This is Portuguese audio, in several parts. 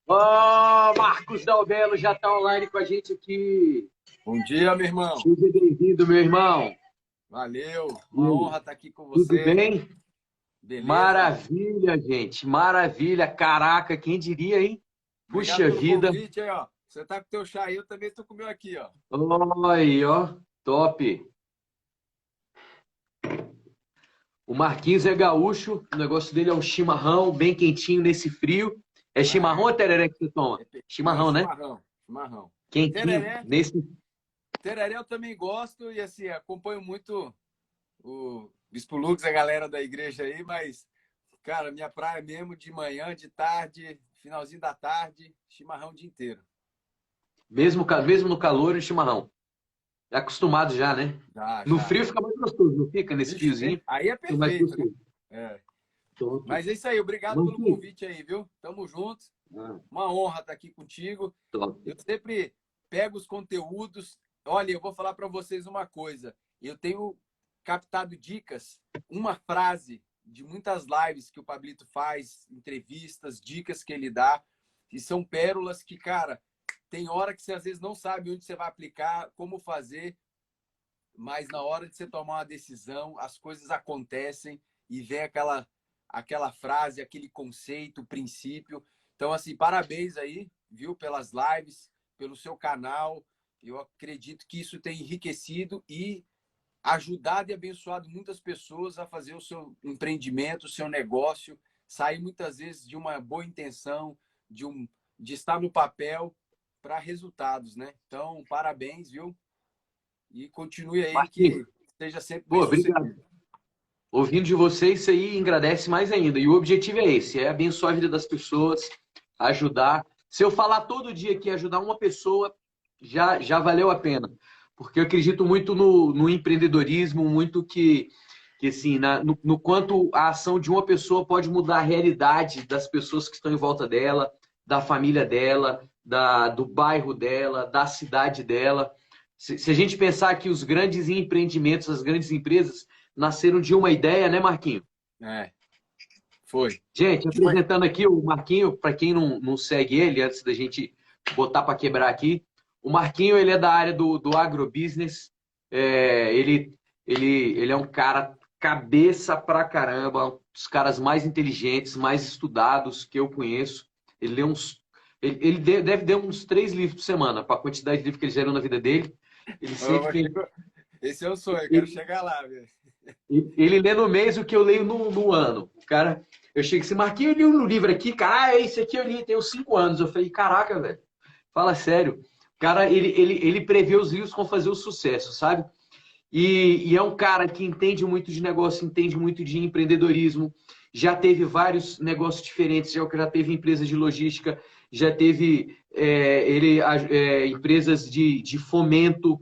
Ó, Marcos Dalbelo já está online com a gente aqui. Bom dia, meu irmão. Seja bem-vindo, meu irmão. Valeu. E Uma aí, honra estar aqui com tudo você. bem? Beleza? Maravilha, gente. Maravilha. Caraca, quem diria, hein? Obrigado Puxa pelo vida. convite aí, ó. Você tá com o teu chá aí, eu também tô com o meu aqui, ó. Oi, ó. Top. O Marquinhos é gaúcho. O negócio dele é um chimarrão bem quentinho nesse frio. É Ah, chimarrão ou tereré que você toma? Não, Chimarrão, né? chimarrão. Chimarrão. Quentinho. Tereré, Nesse. tereré eu também gosto e assim, acompanho muito o Bispo Lux, a galera da igreja aí, mas, cara, minha praia mesmo de manhã, de tarde, finalzinho da tarde, chimarrão o dia inteiro. Mesmo no calor, o chimarrão. É acostumado já, né? Já, No já. frio fica mais gostoso, não fica? Nesse Vixe, friozinho, aí é fica mais perfeito, né? gostoso. É. Top. Mas é isso aí, obrigado pelo Manqui. convite aí, viu? Tamo junto. Ah, Uma honra estar aqui contigo. top. Eu sempre pego os conteúdos. Olha, eu vou falar para vocês uma coisa. Eu tenho captado dicas, uma frase de muitas lives que o Pablito faz, entrevistas, dicas que ele dá, e são pérolas que, cara, tem hora que você às vezes não sabe onde você vai aplicar, como fazer, mas na hora de você tomar uma decisão, as coisas acontecem e vem aquela frase, aquele conceito, princípio. Então, assim, parabéns aí, viu, pelas lives, pelo seu canal. Eu acredito que isso tem enriquecido e ajudado e abençoado muitas pessoas a fazer o seu empreendimento, o seu negócio, sair muitas vezes de uma boa intenção, de estar no papel para resultados, né? Então, parabéns, viu? E continue aí Marquinhos, que seja sempre bem pô, obrigado. sucedido. Ouvindo de você, isso aí engrandece mais ainda. E o objetivo é esse, é abençoar a vida das pessoas, ajudar. Se eu falar todo dia que ajudar uma pessoa, já valeu a pena. Porque eu acredito muito no empreendedorismo, muito que assim, no quanto a ação de uma pessoa pode mudar a realidade das pessoas que estão em volta dela, da família dela, do bairro dela, da cidade dela. Se a gente pensar que os grandes empreendimentos, as grandes empresas, nasceram de uma ideia, né, Marquinho? É, foi. Gente, De uma- apresentando aqui o Marquinho, para quem não segue ele, antes da gente botar para quebrar aqui, o Marquinho ele é da área do agrobusiness. Ele é um cara cabeça pra caramba, um dos caras mais inteligentes, mais estudados que eu conheço. Ele lê uns, deve ler uns 3 livros por semana, para a quantidade de livros que ele gerou na vida dele. Ele sempre Ô, tem. esse é o sonho, eu quero Ele, chegar lá, velho. ele lê no mês o que eu leio no ano. O cara, eu chego assim, Marquinhos, eu li um livro aqui, cara, esse aqui eu li, tem uns 5 anos. Eu falei, caraca, velho, fala sério. O cara, ele prevê os livros que vão fazer o sucesso, sabe? E é um cara que entende muito de negócio, entende muito de empreendedorismo, já teve vários negócios diferentes, já teve empresa de logística, já teve empresas de fomento,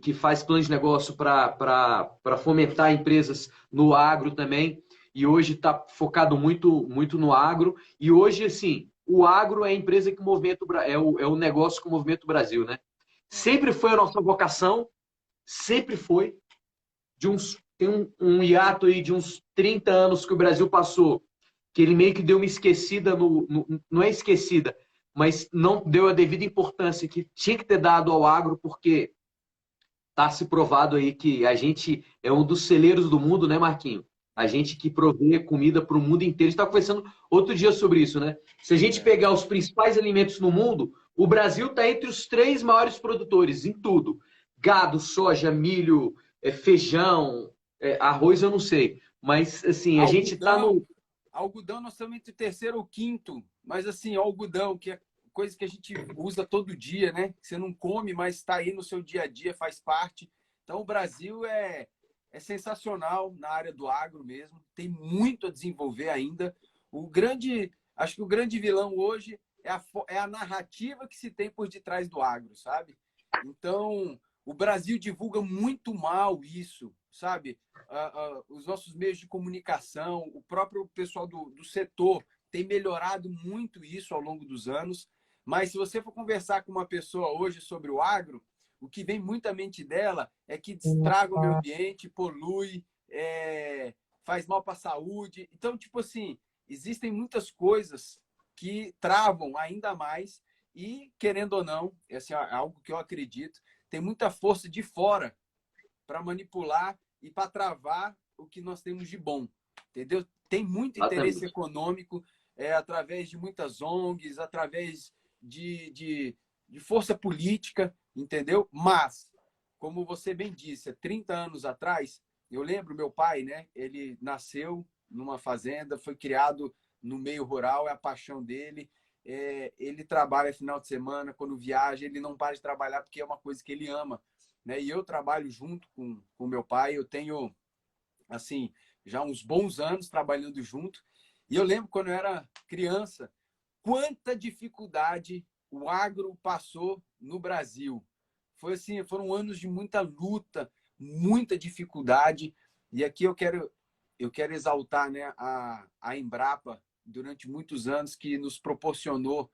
que faz plano de negócio para fomentar empresas no agro também, e hoje está focado muito no agro, e hoje, assim, o agro é a empresa que movimenta, é o negócio que movimenta o Brasil, né? Sempre foi a nossa vocação, sempre foi. Tem um hiato aí de uns 30 anos que o Brasil passou, que ele meio que deu uma esquecida não é esquecida, mas não deu a devida importância que tinha que ter dado ao agro, porque está se provado aí que a gente é um dos celeiros do mundo, né, Marquinho? A gente que provê comida para o mundo inteiro. A gente estava conversando outro dia sobre isso, né? Se a gente É, pegar os principais alimentos no mundo, o Brasil está entre os 3 maiores produtores em tudo: gado, soja, milho, feijão, arroz, eu não sei. Mas, assim, a gente está algodão, no. algodão nós estamos entre o terceiro ou quinto, mas assim, algodão, que é coisa que a gente usa todo dia, né? Você não come, mas está aí no seu dia a dia, faz parte. Então, o Brasil é sensacional na área do agro mesmo, tem muito a desenvolver ainda. Acho que o grande vilão hoje é a narrativa que se tem por detrás do agro, sabe? Então, o Brasil divulga muito mal isso, sabe? Os nossos meios de comunicação, o próprio pessoal do setor tem melhorado muito isso ao longo dos anos. Mas se você for conversar com uma pessoa hoje sobre o agro, o que vem muito à mente dela é que estraga o meio ambiente, polui, faz mal para a saúde. Então, tipo assim, existem muitas coisas que travam ainda mais e, querendo ou não, esse é algo que eu acredito, tem muita força de fora para manipular e para travar o que nós temos de bom, entendeu? Tem muito interesse Exatamente. econômico através de muitas ONGs, através de força política, entendeu? Mas, como você bem disse, há 30 anos atrás, eu lembro meu pai, né? Ele nasceu numa fazenda, foi criado no meio rural, é a paixão dele. Ele trabalha final de semana, quando viaja, ele não para de trabalhar porque é uma coisa que ele ama, né? E eu trabalho junto com meu pai, eu tenho, assim, já uns bons anos trabalhando junto. E eu lembro quando eu era criança, quanta dificuldade o agro passou no Brasil. Foi assim, foram anos de muita luta, muita dificuldade. E aqui eu quero exaltar, né, a Embrapa durante muitos anos que nos proporcionou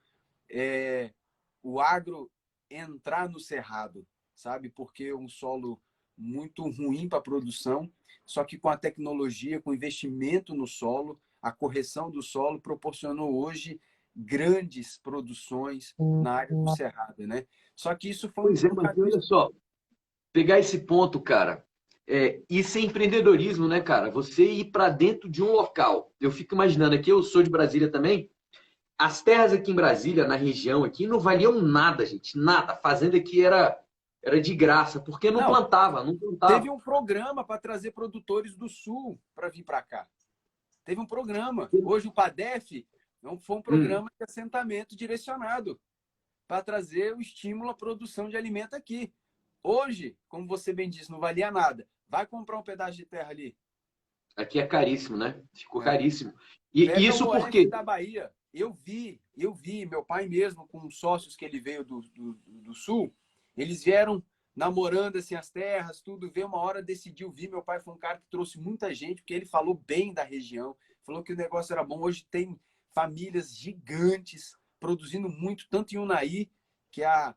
o agro entrar no cerrado, sabe? Porque é um solo muito ruim para a produção, só que com a tecnologia, com o investimento no solo, a correção do solo proporcionou hoje grandes produções na área do cerrado, né? Só que isso foi Pois é, um mas caminho. olha só, pegar esse ponto, cara, isso é empreendedorismo, né, cara? Você ir para dentro de um local. Eu fico imaginando aqui, eu sou de Brasília também. As terras aqui em Brasília, na região aqui, não valiam nada, gente, nada. A fazenda aqui era de graça, porque não Não, plantava, não teve plantava. um programa para trazer produtores do sul para vir para cá. Teve um programa. Hoje o PADEF foi um Hum, programa de assentamento direcionado para trazer o estímulo à produção de alimento aqui. Hoje, como você bem disse, não valia nada. Vai comprar um pedaço de terra ali. aqui é caríssimo, né? Ficou É. caríssimo. E Pega o isso por oeste quê? da Bahia. Eu vi, meu pai mesmo, com sócios que ele veio do sul, eles vieram namorando assim, as terras, tudo, veio uma hora, decidiu vir. Meu pai foi um cara que trouxe muita gente, porque ele falou bem da região, falou que o negócio era bom. Hoje tem famílias gigantes produzindo muito, tanto em Unai, que é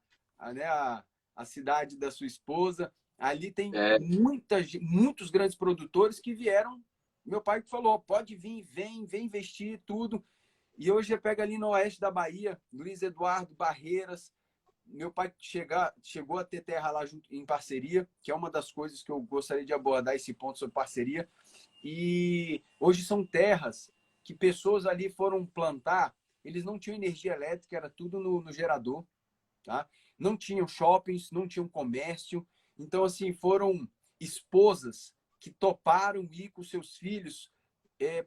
né, a cidade da sua esposa. Ali tem É, muitos grandes produtores que vieram. Meu pai que falou, pode vir, vem investir tudo. E hoje você pega ali no oeste da Bahia, Luiz Eduardo Barreiras. Meu pai chegou a ter terra lá junto, em parceria, que é uma das coisas que eu gostaria de abordar esse ponto sobre parceria. E hoje são terras que pessoas ali foram plantar, eles não tinham energia elétrica, era tudo no gerador, tá? Não tinham shoppings, não tinham comércio. Então, assim, foram esposas que toparam ir com seus filhos,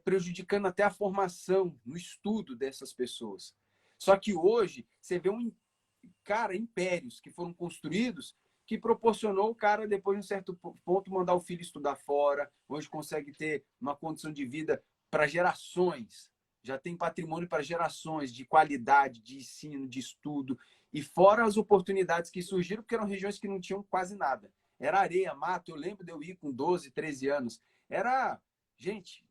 prejudicando até a formação, no estudo dessas pessoas. Só que hoje, você vê impérios que foram construídos que proporcionou o cara, depois de um certo ponto, mandar o filho estudar fora, hoje consegue ter uma condição de vida para gerações, já tem patrimônio para gerações de qualidade, de ensino, de estudo, e fora as oportunidades que surgiram, porque eram regiões que não tinham quase nada. Era areia, mato, eu lembro de eu ir com 12, 13 anos. Era, gente,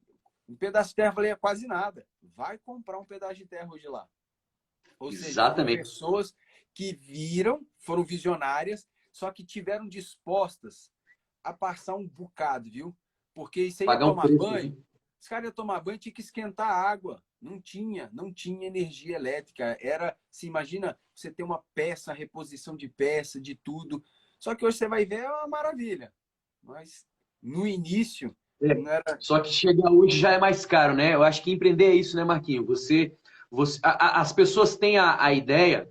um pedaço de terra valia quase nada. Vai comprar um pedaço de terra hoje lá. Ou seja, foram exatamente. pessoas que viram, foram visionárias, só que tiveram dispostas a passar um bocado, viu? Porque você ia Pagar um tomar preço, né? banho, os caras iam tomar banho, tinha que esquentar a água. Não tinha energia elétrica. Se imagina, você ter uma peça, reposição de peça, de tudo. Só que hoje você vai ver, é uma maravilha. Mas no início, É. não era. Só que chegar hoje já é mais caro, né? Eu acho que empreender é isso, né, Marquinhos? As pessoas têm a ideia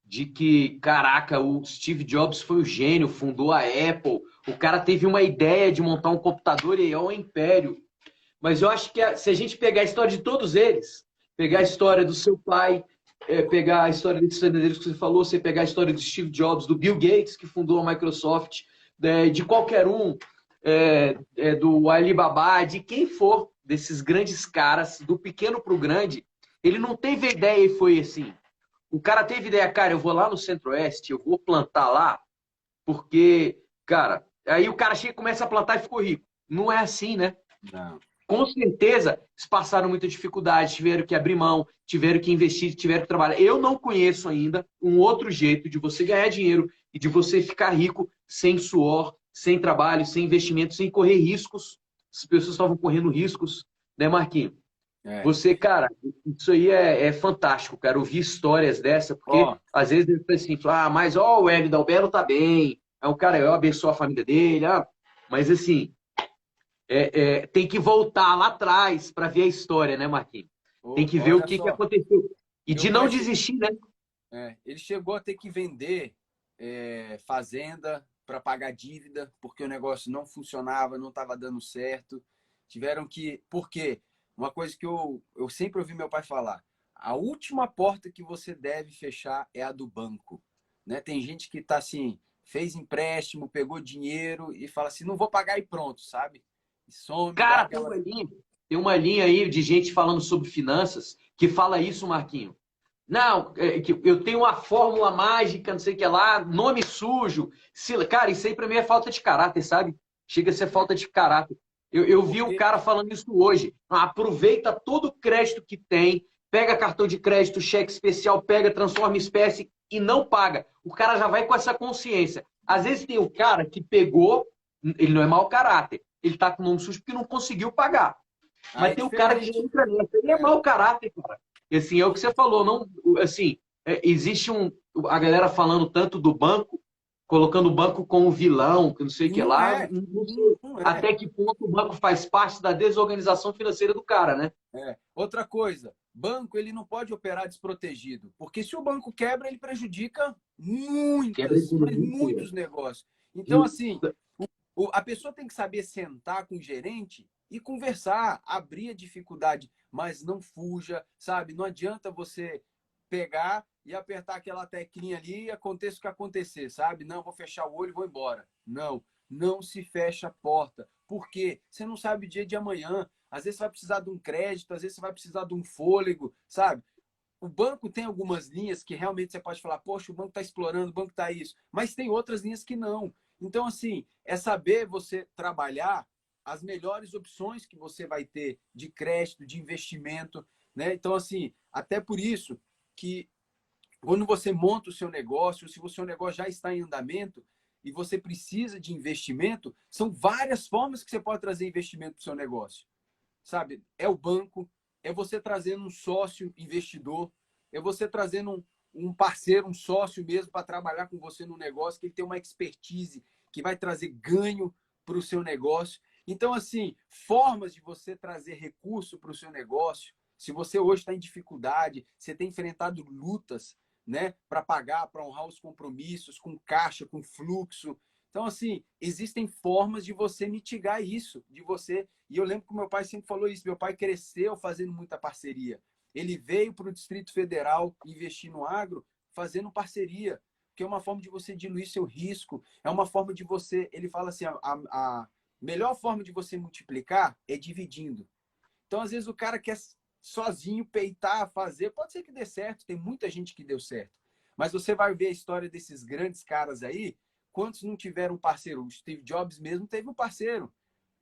de que, caraca, o Steve Jobs foi o gênio, fundou a Apple, o cara teve uma ideia de montar um computador e é um império. Mas eu acho que se a gente pegar a história de todos eles, pegar a história do seu pai, pegar a história desses vendedores que você falou, você pegar a história do Steve Jobs, do Bill Gates, que fundou a Microsoft, de qualquer um, do Alibaba, de quem for desses grandes caras, do pequeno para o grande, ele não teve ideia e foi assim. O cara teve ideia, cara, eu vou lá no Centro-Oeste, eu vou plantar lá, porque, cara, aí o cara chega, começa a plantar e ficou rico. Não é assim, né? Não. Com certeza, eles passaram muita dificuldade, tiveram que abrir mão, tiveram que investir, tiveram que trabalhar. Eu não conheço ainda um outro jeito de você ganhar dinheiro e de você ficar rico sem suor, sem trabalho, sem investimento, sem correr riscos. As pessoas estavam correndo riscos, né, Marquinhos? É. Você, cara, isso aí é fantástico, cara. Ouvir histórias dessa, porque Ó, às vezes ele pensa assim, mas ó, o Hélio Dalbelo tá bem, é um cara, eu abençoo a família dele, mas assim, tem que voltar lá atrás para ver a história, né, Marquinhos? Tem que ver o olha que só, aconteceu. E meu de não pai desistir, né? ele chegou a ter que vender fazenda para pagar dívida, porque o negócio não funcionava, não estava dando certo. Tiveram que. Por quê? Uma coisa que eu sempre ouvi meu pai falar: a última porta que você deve fechar é a do banco. Né? Tem gente que tá assim, fez empréstimo, pegou dinheiro e fala assim: não vou pagar e pronto, sabe? E some, dá Cara, aquela. tem uma linha aí de gente falando sobre finanças que fala isso, Marquinhos. Não, que eu tenho uma fórmula mágica, não sei o que lá, nome sujo. Cara, isso aí pra mim é falta de caráter, sabe? Chega a ser falta de caráter. Eu vi o Porque. cara falando isso hoje. Aproveita todo o crédito que tem, pega cartão de crédito, cheque especial, pega, transforma em espécie e não paga. O cara já vai com essa consciência. Às vezes tem o cara que pegou, ele não é mau caráter, ele tá com o nome sujo porque não conseguiu pagar. Aí Mas é tem o cara que diferente. entra nessa, ele é É, mau caráter, cara. E assim, é o que você falou, não, assim, existe a galera falando tanto do banco, colocando o banco como vilão, que não sei o e que não lá, é. não sei Não é. até que ponto o banco faz parte da desorganização financeira do cara, né? Outra coisa, banco ele não pode operar desprotegido, porque se o banco quebra, ele prejudica Quebra a muitas, mas economia inteira. muitos negócios. Então, Ju- assim, a pessoa tem que saber sentar com o gerente e conversar, abrir a dificuldade, mas não fuja, sabe? Não adianta você pegar e apertar aquela teclinha ali e aconteça o que acontecer, sabe? Não, vou fechar o olho e vou embora. Não, não se fecha a porta. Por quê? Você não sabe o dia de amanhã. Às vezes você vai precisar de um crédito, às vezes você vai precisar de um fôlego, sabe? O banco tem algumas linhas que realmente você pode falar, poxa, o banco está explorando, o banco está isso. Mas tem outras linhas que não. Então, assim, é saber você trabalhar as melhores opções que você vai ter de crédito, de investimento, né? Então, assim, até por isso que quando você monta o seu negócio, se o seu negócio já está em andamento e você precisa de investimento, são várias formas que você pode trazer investimento para o seu negócio, sabe? É o banco, é você trazendo um sócio investidor, é você trazendo um parceiro, um sócio mesmo para trabalhar com você no negócio, que ele tem uma expertise que vai trazer ganho para o seu negócio. Então, assim, formas de você trazer recurso para o seu negócio. Se você hoje está em dificuldade, você tem enfrentado lutas, né, para pagar, para honrar os compromissos, com caixa, com fluxo. Então, assim, existem formas de você mitigar isso, de você. E eu lembro que o meu pai sempre falou isso. Meu pai cresceu fazendo muita parceria. Ele veio para o Distrito Federal investir no agro fazendo parceria, que é uma forma de você diluir seu risco, é uma forma de você. Ele fala assim: a melhor forma de você multiplicar é dividindo. Então, às vezes, o cara quer sozinho peitar, fazer. Pode ser que dê certo, tem muita gente que deu certo. Mas você vai ver a história desses grandes caras aí, quantos não tiveram um parceiro? O Steve Jobs mesmo teve um parceiro.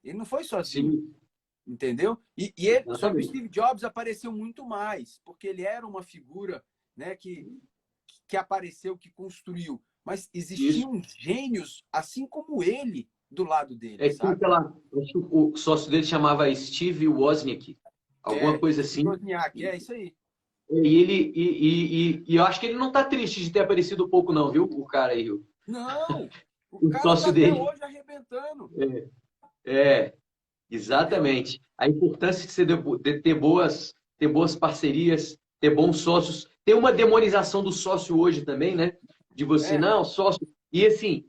Ele não foi sozinho, Sim, entendeu? Só que o exatamente. Steve Jobs apareceu muito mais, porque ele era uma figura, né, que apareceu, que construiu. Mas Isso. existiam gênios, assim como ele, do lado dele, É que sabe? acho que o sócio dele chamava Steve Wozniak, alguma coisa Steve assim. Wozniak, é isso aí. E eu acho que ele não tá triste de ter aparecido pouco, não, viu? O cara aí, Não! O o cara tá sócio até dele. hoje arrebentando, É, entendeu? exatamente. A importância de, de ter boas parcerias, ter bons sócios. Tem uma demonização do sócio hoje também, né? De você, É, não, sócio. E assim,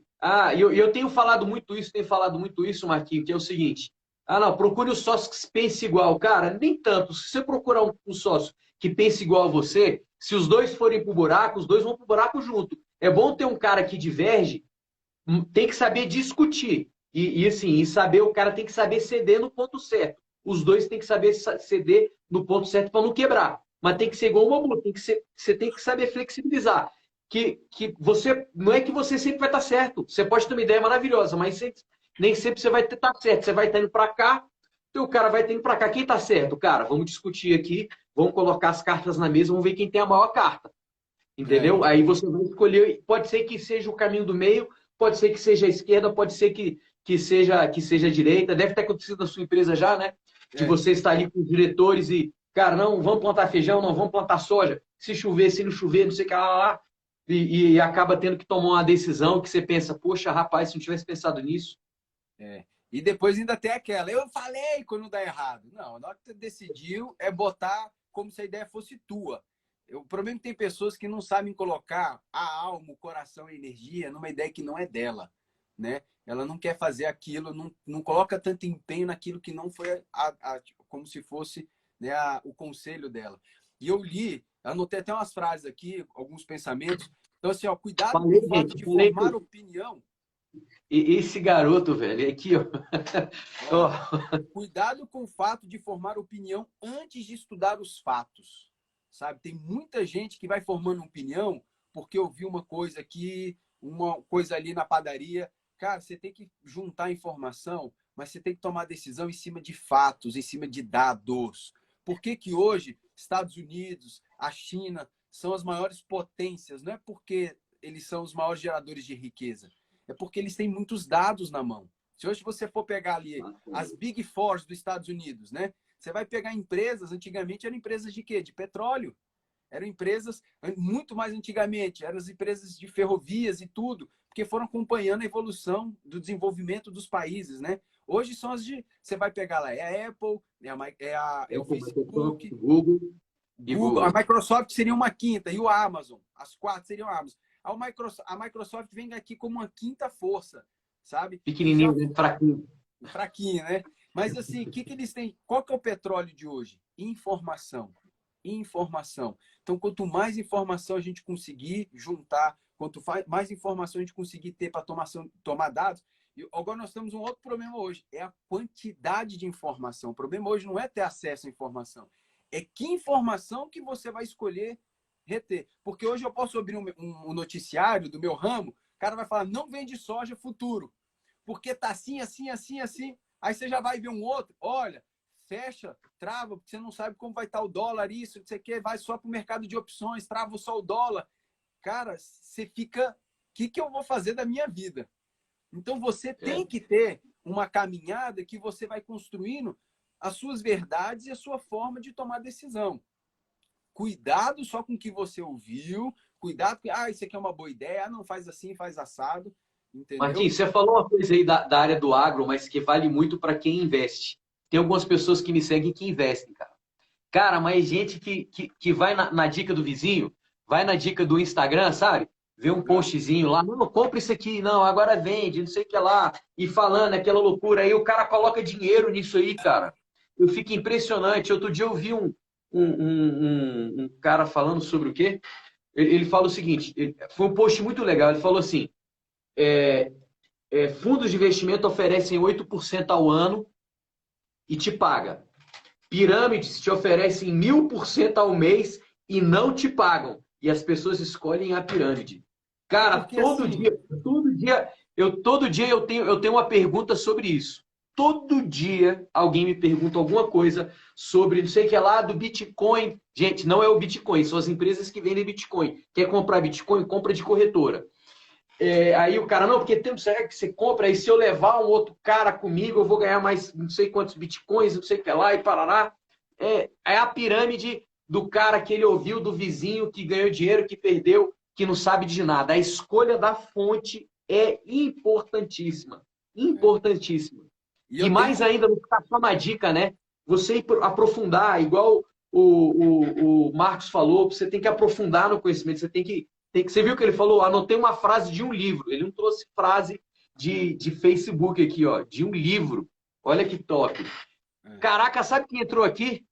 eu tenho falado muito isso, Marquinhos, que é o seguinte: não, procure o sócio que pense igual. Cara, nem tanto. Se você procurar um sócio que pense igual a você, se os dois forem pro buraco, os dois vão pro buraco junto. É bom ter um cara que diverge, tem que saber discutir. Assim, e saber, o cara tem que saber ceder no ponto certo. Os dois têm que saber ceder no ponto certo para não quebrar. Mas tem que ser igual uma multa, você tem que saber flexibilizar. Que você não é que você sempre vai estar certo. Você pode ter uma ideia maravilhosa, mas nem sempre você vai estar certo. Você vai estar indo para cá, então o cara vai estar indo para cá. Quem está certo? Cara, vamos discutir aqui, vamos colocar as cartas na mesa, vamos ver quem tem a maior carta. é, Entendeu? Aí você vai escolher, pode ser que seja o caminho do meio, pode ser que seja a esquerda, pode ser que seja a direita. Deve ter acontecido na sua empresa já, né? De é. você estar ali com os diretores Cara, não vamos plantar feijão, não vamos plantar soja. Se chover, se não chover, não sei o que lá. E acaba tendo que tomar uma decisão que você pensa, poxa, rapaz, se não tivesse pensado nisso. É. E depois ainda tem aquela, eu falei quando dá errado. Não, na hora que você decidiu é botar como se a ideia fosse tua. O problema é que tem pessoas que não sabem colocar a alma, o coração, a energia numa ideia que não é dela, né? Ela não quer fazer aquilo, não coloca tanto empenho naquilo que não foi como se fosse, né, o conselho dela. E eu li, anotei até umas frases aqui, alguns pensamentos. Então, assim, ó, cuidado com Falei, o fato gente, de falei formar opinião. e esse garoto, velho, aqui, ó. Ó, Ó, cuidado com o fato de formar opinião antes de estudar os fatos, sabe? Tem muita gente que vai formando opinião porque ouviu uma coisa aqui, uma coisa ali na padaria. Cara, você tem que juntar informação, mas você tem que tomar decisão em cima de fatos, em cima de dados. Por que que hoje Estados Unidos, a China são as maiores potências? Não é porque eles são os maiores geradores de riqueza, é porque eles têm muitos dados na mão. Se hoje você for pegar ali as Big Fours dos Estados Unidos, né? Você vai pegar empresas, antigamente eram empresas de quê? De petróleo. Eram empresas, muito mais antigamente, eram as empresas de ferrovias e tudo, porque foram acompanhando a evolução do desenvolvimento dos países, né? Hoje são as de. Você vai pegar lá, é a Apple, é o Apple, Microsoft, Facebook, Google e Google, a Google. Microsoft seria uma quinta, e o Amazon, as quatro seriam a Amazon. A Microsoft vem aqui como uma quinta força, sabe? E já Pequenininho, né? Fraquinho. fraquinho, né? Mas assim, o que que eles têm? Qual que é o petróleo de hoje? Informação. Informação. Então, quanto mais informação a gente conseguir juntar, quanto mais informação a gente conseguir ter para tomar dados. E agora nós temos um outro problema hoje, é a quantidade de informação. O problema hoje não é ter acesso à informação, é que informação que você vai escolher reter. Porque hoje eu posso abrir um noticiário do meu ramo, o cara vai falar, não vende soja futuro porque tá assim, assim, assim, assim. Aí você já vai ver um outro, olha, fecha, trava, porque você não sabe como vai estar o dólar, isso, não sei o quê, vai só para o mercado de opções, trava só o dólar. Cara, você fica, o que eu vou fazer da minha vida? Então você É. tem que ter uma caminhada que você vai construindo as suas verdades e a sua forma de tomar decisão. Cuidado só com o que você ouviu, cuidado que, isso aqui é uma boa ideia, não faz assim, faz assado, entendeu? Marquinhos, você falou uma coisa aí da área do agro, mas que vale muito para quem investe. Tem algumas pessoas que me seguem que investem, cara. Cara, mas gente que vai na dica do vizinho, vai na dica do Instagram, sabe? Vê um postzinho lá, não, compra isso aqui, não, agora vende, não sei o que lá, e falando aquela loucura aí, o cara coloca dinheiro nisso aí, cara. Eu fico impressionante. Outro dia eu vi um cara falando sobre o quê? Ele fala o seguinte, foi um post muito legal, ele falou assim, fundos de investimento oferecem 8% ao ano e te paga. Pirâmides te oferecem 1000% ao mês e não te pagam. E as pessoas escolhem a pirâmide. É Cara, porque assim, todo dia eu tenho uma pergunta sobre isso. Todo dia alguém me pergunta alguma coisa sobre não sei o que é lá do Bitcoin. Gente, não é o Bitcoin, são as empresas que vendem Bitcoin. Quer comprar Bitcoin? Compra de corretora. Aí o cara, não, porque tem que você compra, aí se eu levar um outro cara comigo, eu vou ganhar mais não sei quantos bitcoins, não sei o que lá, e parará. É a pirâmide do cara que ele ouviu, do vizinho que ganhou dinheiro, que perdeu, que não sabe de nada. A escolha da fonte é importantíssima. Importantíssima. e E eu tenho mais ainda, não ficar só na dica, né? Você aprofundar, igual o Marcos falou, você tem que aprofundar no conhecimento, você viu que ele falou? Anotei uma frase de um livro. Ele não trouxe frase de Facebook aqui, ó, de um livro. Olha que top. Caraca, sabe quem entrou aqui?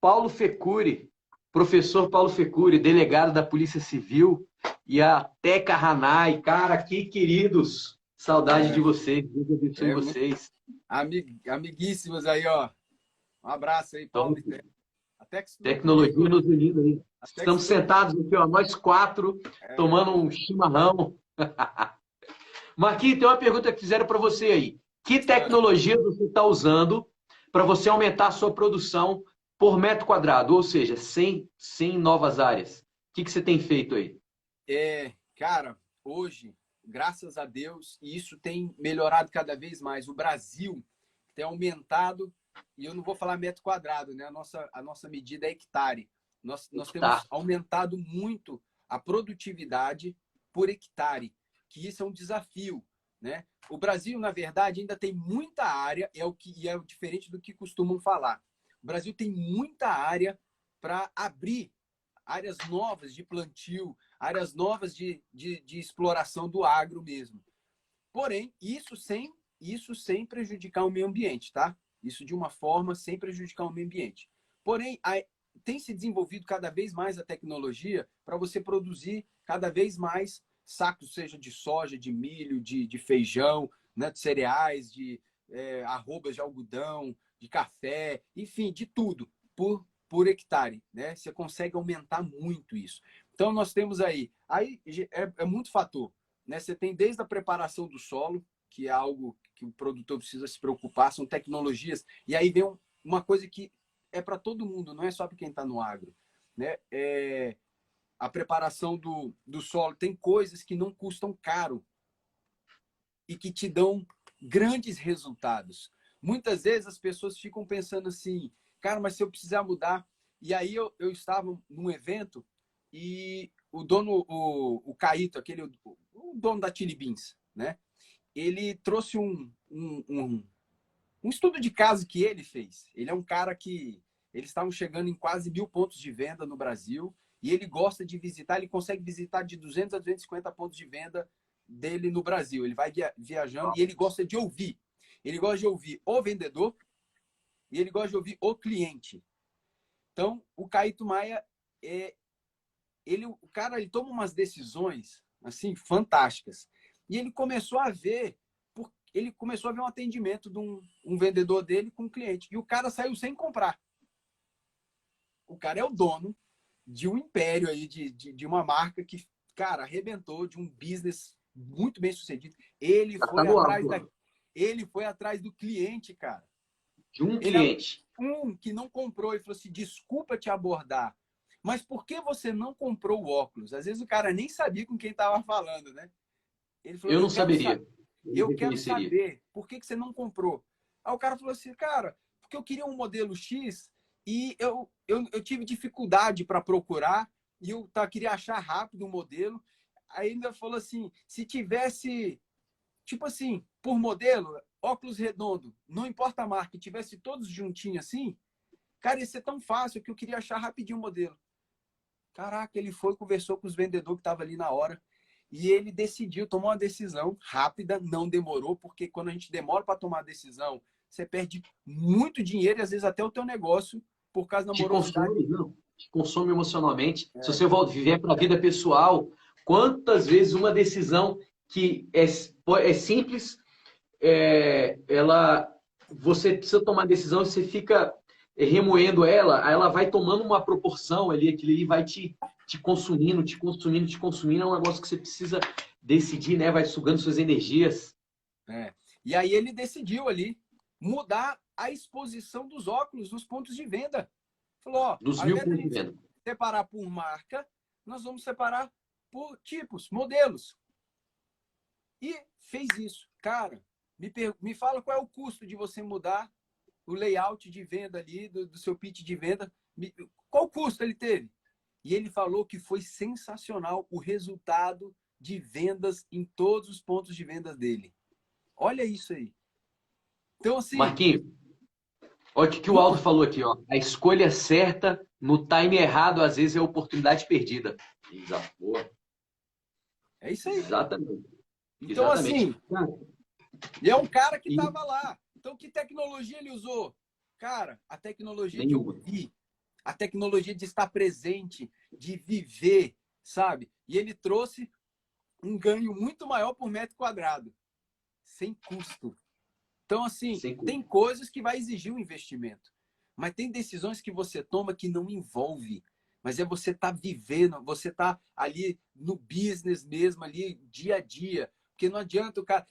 Paulo Fecuri, professor Paulo Fecuri, delegado da Polícia Civil, e a Teca Hanai. Cara, que queridos. Saudade de é, vocês. Deus abençoe é muito vocês. amiguíssimos aí, ó. Um abraço aí, Então, Paulo e Té. Até que estudou tecnologia comigo, nos unindo aí. até que Estamos estudou sentados aqui, ó, nós quatro, é, tomando um chimarrão. Marquinhos, tem uma pergunta que fizeram para você aí. Que tecnologia você está usando para você aumentar a sua produção por metro quadrado? Ou seja, sem novas áreas. O que você tem feito aí? cara, hoje, graças a Deus, e isso tem melhorado cada vez mais, o Brasil tem aumentado e eu não vou falar metro quadrado, né? A nossa medida é hectare. Nós temos Hectare. aumentado muito a produtividade por hectare, que isso é um desafio, né? O Brasil, na verdade, ainda tem muita área, e é diferente do que costumam falar. O Brasil tem muita área para abrir áreas novas de plantio, áreas novas de exploração do agro mesmo. Porém, isso sem prejudicar o meio ambiente, tá? Isso de uma forma sem prejudicar o meio ambiente. Porém, tem se desenvolvido cada vez mais a tecnologia para você produzir cada vez mais sacos, seja de soja, de milho, de feijão, né, de cereais, de arrobas de algodão, de café, enfim, de tudo, por hectare, né? Você consegue aumentar muito isso. Então, nós temos aí é muito fator, né? Você tem desde a preparação do solo, que é algo que o produtor precisa se preocupar, são tecnologias, e aí vem uma coisa que é para todo mundo, não é só para quem está no agro, né? A preparação do solo, tem coisas que não custam caro e que te dão grandes resultados. Muitas vezes as pessoas ficam pensando assim, cara, mas se eu precisar mudar... E aí eu estava num evento e o dono, o Caíto, o dono da Chili Beans, né? Ele trouxe um estudo de caso que ele fez. Ele é um cara que... Eles estavam chegando em quase 1.000 pontos de venda no Brasil e ele gosta de visitar, ele consegue visitar de 200 a 250 pontos de venda dele no Brasil. Ele vai viajando e ele gosta de ouvir. Ele gosta de ouvir o vendedor e ele gosta de ouvir o cliente. Então, o Caíto Maia, o cara, ele toma umas decisões assim fantásticas. E ele começou a ver um atendimento de um vendedor dele com um cliente. E o cara saiu sem comprar. O cara é o dono de um império aí, de uma marca que, cara, arrebentou, de um business muito bem sucedido. Ele Já tá foi no atrás alto, ele foi atrás do cliente, cara. de um Ele é cliente. um que não comprou e falou assim: desculpa te abordar, mas por que você não comprou o óculos? Às vezes o cara nem sabia com quem estava falando, né? Ele falou: Eu não saberia. Eu não eu quero reconheceria. saber por que você não comprou. Aí o cara falou assim: cara, porque eu queria um modelo X e eu tive dificuldade para procurar e eu queria achar rápido um modelo. Aí ainda falou assim: se tivesse, tipo assim, por modelo, óculos redondo, não importa a marca, tivesse todos juntinhos assim, cara, ia ser tão fácil que eu queria achar rapidinho o modelo. Caraca, ele foi, conversou com os vendedores que estavam ali na hora e ele decidiu, tomou uma decisão rápida, não demorou, porque quando a gente demora para tomar a decisão, você perde muito dinheiro e às vezes até o teu negócio por causa da Te morosidade. consome, não, te consome emocionalmente. Se É, você viver para a vida pessoal, quantas vezes uma decisão que é simples, você precisa tomar decisão e você fica remoendo ela, aí ela vai tomando uma proporção ali, aquilo ali vai te consumindo, te consumindo, te consumindo. É um negócio que você precisa decidir, né? Vai sugando suas energias. é. E aí ele decidiu ali mudar a exposição dos óculos nos pontos de venda. Falou, ó, Dos ao mil invés de a pontos de gente venda. separar por marca, nós vamos separar por tipos, modelos. E fez isso. Cara, me fala qual é o custo de você mudar o layout de venda ali, do seu pitch de venda. Qual custo ele teve? E ele falou que foi sensacional o resultado de vendas em todos os pontos de venda dele. Olha isso aí. Então, assim, Marquinhos, olha o que o Aldo tudo. falou aqui, ó. A escolha certa no time errado, às vezes, é oportunidade perdida. Boa. É isso aí. Exatamente. Então, Exatamente. assim, e é um cara que E estava lá. Então, que tecnologia ele usou? Cara, a tecnologia de nenhuma. ouvir, a tecnologia de estar presente, de viver, sabe? E ele trouxe um ganho muito maior por metro quadrado, sem custo. Então, assim, Sem culpa. tem coisas que vai exigir um investimento, mas tem decisões que você toma que não envolve. Mas é você tá vivendo, você tá ali no business mesmo, ali dia a dia. Porque não adianta o cara.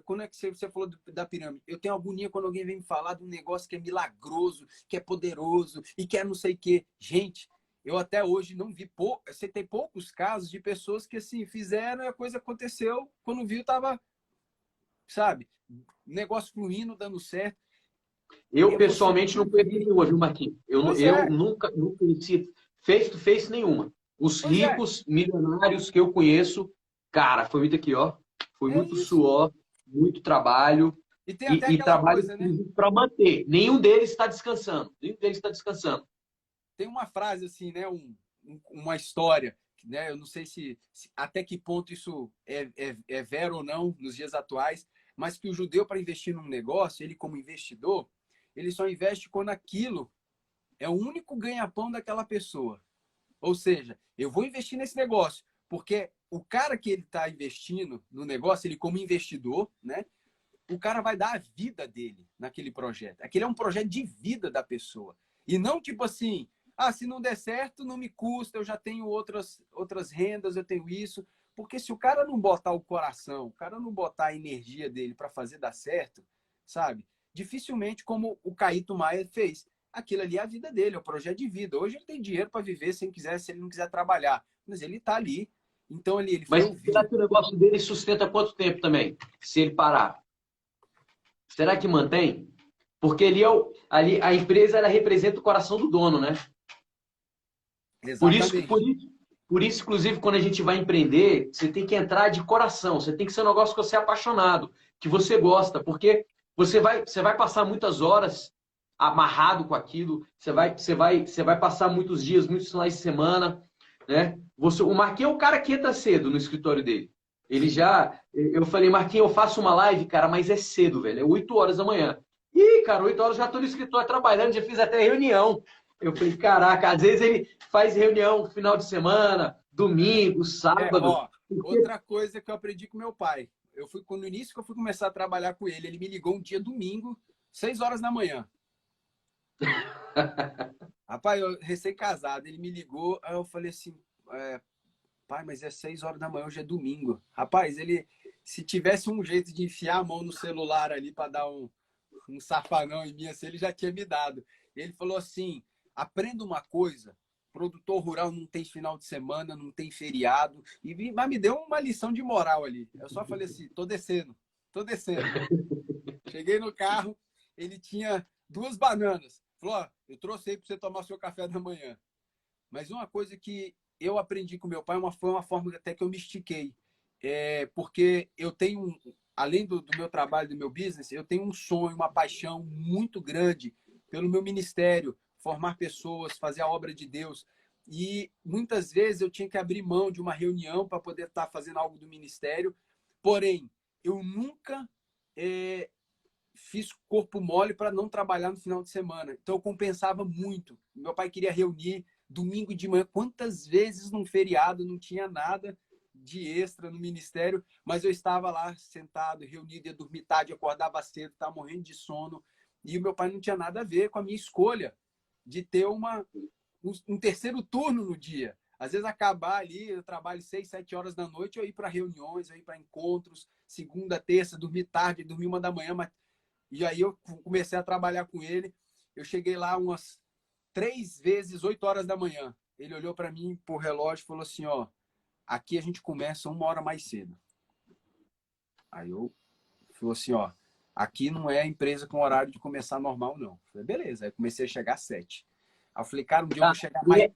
Quando é que você falou da pirâmide? Eu tenho agonia quando alguém vem me falar de um negócio que é milagroso, que é poderoso e que é não sei o quê. Gente, eu até hoje não vi. Você tem poucos casos de pessoas que assim fizeram e a coisa aconteceu. Quando viu, tava, sabe, negócio fluindo, dando certo. Eu, pessoalmente, não conheci nenhuma, viu, Marquinhos? Pois Eu é, nunca não conheci face-to-face nenhuma. Os pois é. ricos milionários que eu conheço, cara, foi muito aqui, ó. Foi É muito isso. suor, muito trabalho E tem até e aquela trabalho coisa, né? para manter. Nenhum deles está descansando. Nenhum deles está descansando. Tem uma frase assim, né? Uma história, né? Eu não sei até que ponto isso é vero ou não nos dias atuais, mas que o judeu, para investir num negócio, ele como investidor, ele só investe quando aquilo é o único ganha-pão daquela pessoa. Ou seja, eu vou investir nesse negócio, porque o cara que ele está investindo no negócio, ele como investidor, né? O cara vai dar a vida dele naquele projeto. Aquele é um projeto de vida da pessoa. E não tipo assim, se não der certo, não me custa, eu já tenho outras rendas, eu tenho isso. Porque se o cara não botar o coração, o cara não botar a energia dele para fazer dar certo, sabe? Dificilmente, como o Caíto Maia fez. Aquilo ali é a vida dele, é o projeto de vida. Hoje ele tem dinheiro para viver se ele não quiser trabalhar. Mas ele está ali. Então ele foi Mas será ouvir. que o negócio dele sustenta quanto tempo também? Se ele parar? Será que mantém? Porque ali a empresa ela representa o coração do dono, né? Por isso, por Exatamente. isso, por isso, inclusive, quando a gente vai empreender, você tem que entrar de coração. Você tem que ser um negócio que você é apaixonado, que você gosta, porque você vai passar muitas horas amarrado com aquilo. Você vai passar muitos dias, muitos finais de semana, né? O Marquinhos é o cara que entra cedo no escritório dele. Sim. Eu falei, Marquinhos, eu faço uma live, cara, mas é cedo, velho. É 8 horas da manhã. Ih, cara, 8 horas eu já estou no escritório trabalhando, já fiz até reunião. Eu falei, caraca, às vezes ele faz reunião no final de semana, domingo, sábado. Ó, outra coisa que eu aprendi com meu pai. No início que eu fui começar a trabalhar com ele me ligou um dia domingo, 6 horas da manhã. Rapaz, eu recém-casado, ele me ligou, aí eu falei assim, pai, mas é 6 horas da manhã, hoje é domingo. Rapaz, se tivesse um jeito de enfiar a mão no celular ali para dar um safanão em mim, assim, ele já tinha me dado. Ele falou assim, aprenda uma coisa, produtor rural não tem final de semana, não tem feriado, mas me deu uma lição de moral ali. Eu só falei assim, tô descendo, tô descendo. Cheguei no carro, ele tinha 2 bananas. Falou, ó, eu trouxe aí para você tomar seu café da manhã. Mas uma coisa que eu aprendi com meu pai foi uma forma até que eu me estiquei. Porque eu tenho, além do meu trabalho, do meu business, eu tenho um sonho, uma paixão muito grande pelo meu ministério, formar pessoas, fazer a obra de Deus. E muitas vezes eu tinha que abrir mão de uma reunião para poder estar fazendo algo do ministério. Porém, eu nunca fiz corpo mole para não trabalhar no final de semana. Então eu compensava muito. Meu pai queria reunir domingo de manhã. Quantas vezes num feriado não tinha nada de extra no ministério, mas eu estava lá sentado, reunido, ia dormir tarde, acordava cedo, estava morrendo de sono. E o meu pai não tinha nada a ver com a minha escolha de ter um terceiro turno no dia. Às vezes acabar ali, eu trabalho 6, 7 horas da noite, eu ir para reuniões, eu ir para encontros, segunda, terça, dormir tarde, dormir 1 da manhã, mas e aí eu comecei a trabalhar com ele. Eu cheguei lá umas 3 vezes, 8 horas da manhã. Ele olhou para mim por relógio e falou assim, ó, aqui a gente começa 1 hora mais cedo. Aí eu falou assim, ó, aqui não é a empresa com horário de começar normal, não. Eu falei, beleza. Aí eu comecei a chegar às 7. Aí eu falei, cara, um dia eu vou chegar mais.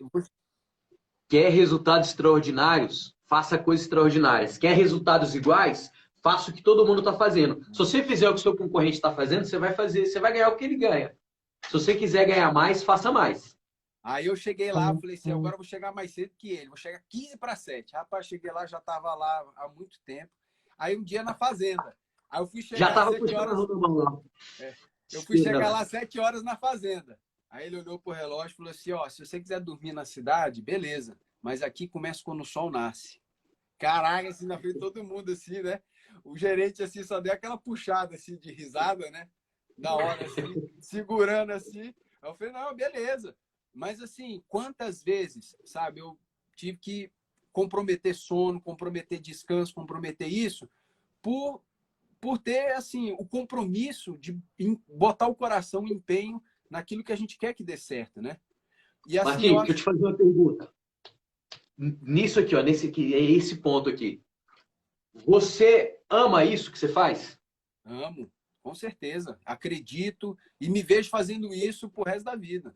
Quer resultados extraordinários? Faça coisas extraordinárias. Quer resultados iguais? Faça o que todo mundo está fazendo. Se você fizer o que o seu concorrente está fazendo, você vai ganhar o que ele ganha. Se você quiser ganhar mais, faça mais. Aí eu cheguei lá, falei assim, agora eu vou chegar mais cedo que ele. Vou chegar 15 para 7. Rapaz, cheguei lá, já estava lá há muito tempo. Aí um dia na fazenda. Aí eu fui Já chegar às estava 7 puxando a horas. roda lá. Eu fui chegar Lá. lá às 7 horas na fazenda. Aí ele olhou pro relógio e falou assim, ó, se você quiser dormir na cidade, beleza. Mas aqui começa quando o sol nasce. Caraca, assim, na frente de todo mundo, assim, né? O gerente, assim, só deu aquela puxada, assim, de risada, né? Da hora, assim, segurando, assim. Aí eu falei, não, beleza. Mas, assim, quantas vezes, sabe, eu tive que comprometer sono, comprometer descanso, comprometer isso, por, por ter, assim, o compromisso de botar o coração, o empenho naquilo que a gente quer que dê certo, né? E, assim, eu Marquinhos, deixa eu acho... te fazer uma pergunta. Nisso aqui, ó, é esse ponto aqui. Você ama isso que você faz? Amo, Com certeza. Acredito e me vejo fazendo isso pro resto da vida.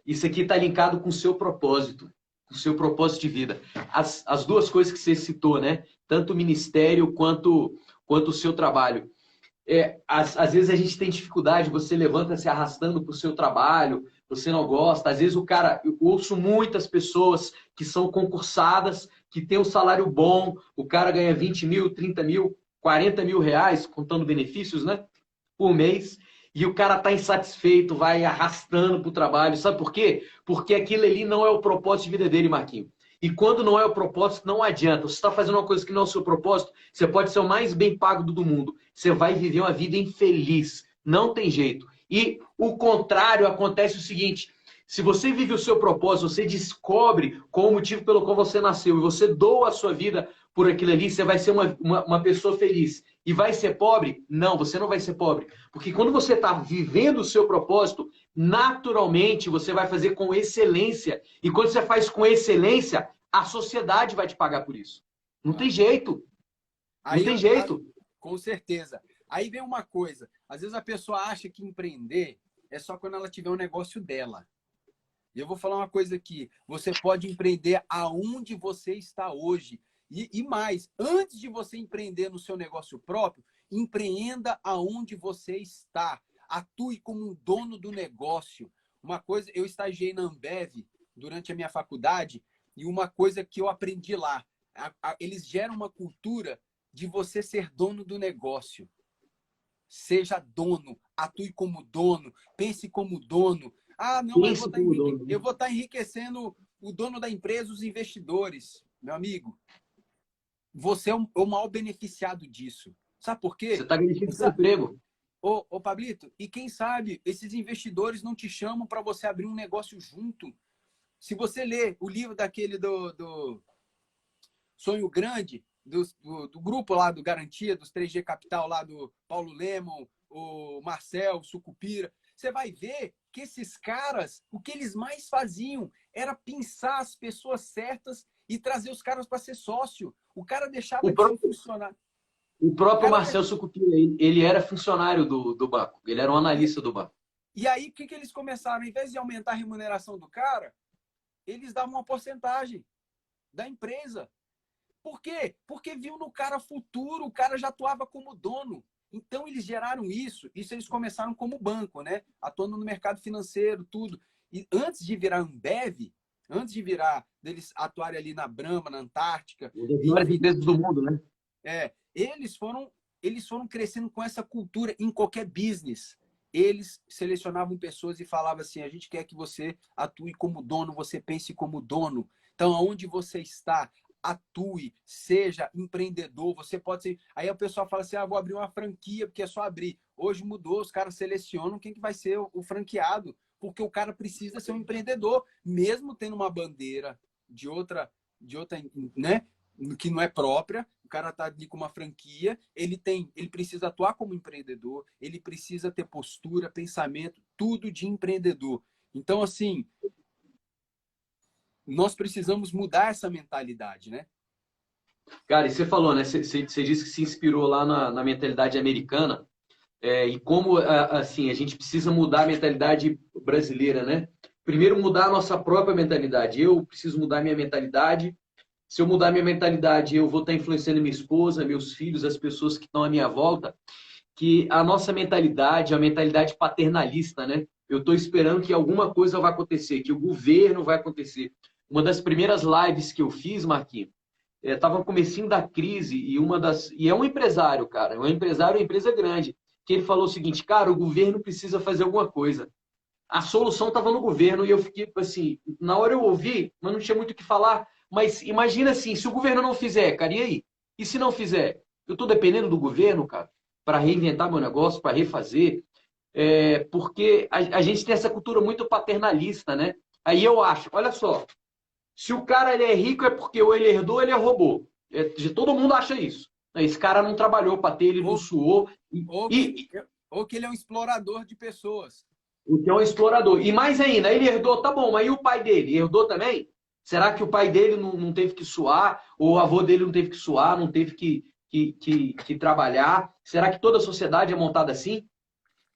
Isso aqui está linkado com o seu propósito, com o seu propósito de vida. As duas coisas que você citou, né? Tanto o ministério quanto o seu trabalho. Às vezes a gente tem dificuldade, você levanta se arrastando para o seu trabalho, você não gosta. Às vezes eu ouço muitas pessoas que são concursadas, que têm um salário bom, o cara ganha 20 mil, 30 mil, 40 mil reais, contando benefícios, né? Por mês, e o cara tá insatisfeito, vai arrastando pro trabalho. Sabe por quê? Porque aquilo ali não é o propósito de vida dele, Marquinhos. E quando não é o propósito, não adianta. Você está fazendo uma coisa que não é o seu propósito, você pode ser o mais bem pago do mundo. Você vai viver uma vida infeliz. Não tem jeito. E o contrário acontece o seguinte: se você vive o seu propósito, você descobre qual o motivo pelo qual você nasceu e você doa a sua vida por aquilo ali, você vai ser uma pessoa feliz. E vai ser pobre? Não, você não vai ser pobre. Porque quando você está vivendo o seu propósito, naturalmente você vai fazer com excelência. E quando você faz com excelência, a sociedade vai te pagar por isso. Não tem jeito. Não tem jeito. Com certeza. Aí vem uma coisa. Às vezes a pessoa acha que empreender é só quando ela tiver um negócio dela. E eu vou falar uma coisa aqui. Você pode empreender aonde você está hoje. E mais, antes de você empreender no seu negócio próprio, empreenda aonde você está. Atue como um dono do negócio. Uma coisa, eu estagiei na Ambev durante a minha faculdade e uma coisa que eu aprendi lá, eles geram uma cultura de você ser dono do negócio. Seja dono, atue como dono, pense como dono. Ah, não, eu vou estar enriquecendo o dono da empresa, os investidores. Meu amigo, você é o maior beneficiado disso. Sabe por quê? Você está garantindo seu emprego. Ô, Pablito, e quem sabe esses investidores não te chamam para você abrir um negócio junto? Se você ler o livro daquele do Sonho Grande, do grupo lá do Garantia, dos 3G Capital lá do Paulo Lemon, o Marcel, o Sucupira, você vai ver que esses caras, o que eles mais faziam era pensar as pessoas certas e trazer os caras para ser sócio. O cara deixava de ser funcionário. O próprio Marcel Sucupira, ele era funcionário do banco. Ele era um analista do banco. E aí, o que eles começaram? Em vez de aumentar a remuneração do cara, eles davam uma porcentagem da empresa. Por quê? Porque viu no cara futuro, o cara já atuava como dono. Então, eles geraram isso. Isso eles começaram como banco, né? Atuando no mercado financeiro, tudo. E antes de virar Ambev, antes de deles atuarem ali na Brahma, na Antártica... Uma das maiores empresas do mundo, né? Eles foram crescendo com essa cultura em qualquer business. Eles selecionavam pessoas e falavam assim, a gente quer que você atue como dono, você pense como dono. Então, aonde você está, atue, seja empreendedor, você pode ser... Aí o pessoal fala assim, vou abrir uma franquia, porque é só abrir. Hoje mudou, os caras selecionam quem que vai ser o franqueado, porque o cara precisa ser um empreendedor, mesmo tendo uma bandeira de outra, né, que não é própria, o cara tá ali com uma franquia, ele precisa atuar como empreendedor, ele precisa ter postura, pensamento, tudo de empreendedor. Então, assim, nós precisamos mudar essa mentalidade, né? Cara, e você falou, né? Você disse que se inspirou lá na mentalidade americana, e como, assim, a gente precisa mudar a mentalidade brasileira, né? Primeiro, mudar a nossa própria mentalidade. Eu preciso mudar a minha mentalidade. Se eu mudar minha mentalidade, eu vou estar influenciando minha esposa, meus filhos, as pessoas que estão à minha volta, que a nossa mentalidade é a mentalidade paternalista, né? Eu estou esperando que alguma coisa vai acontecer, que o governo vai acontecer. Uma das primeiras lives que eu fiz, Marquinhos, estava no comecinho da crise e é um empresário, cara, é um empresário, uma empresa grande, que ele falou o seguinte, cara, o governo precisa fazer alguma coisa. A solução estava no governo e eu fiquei assim, na hora eu ouvi, mas não tinha muito o que falar. Mas imagina assim, se o governo não fizer, cara, e aí? E se não fizer? Eu estou dependendo do governo, cara, para reinventar meu negócio, para refazer, porque a gente tem essa cultura muito paternalista, né? Aí eu acho, olha só, se o cara ele é rico é porque ou ele herdou ou ele roubou. Todo mundo acha isso. Esse cara não trabalhou para ter, ele não suou. Ou que ele é um explorador de pessoas. O que é um explorador. E mais ainda, ele herdou, tá bom, mas e o pai dele? Herdou também? Será que o pai dele não teve que suar? Ou o avô dele não teve que suar? Não teve que que trabalhar? Será que toda a sociedade é montada assim?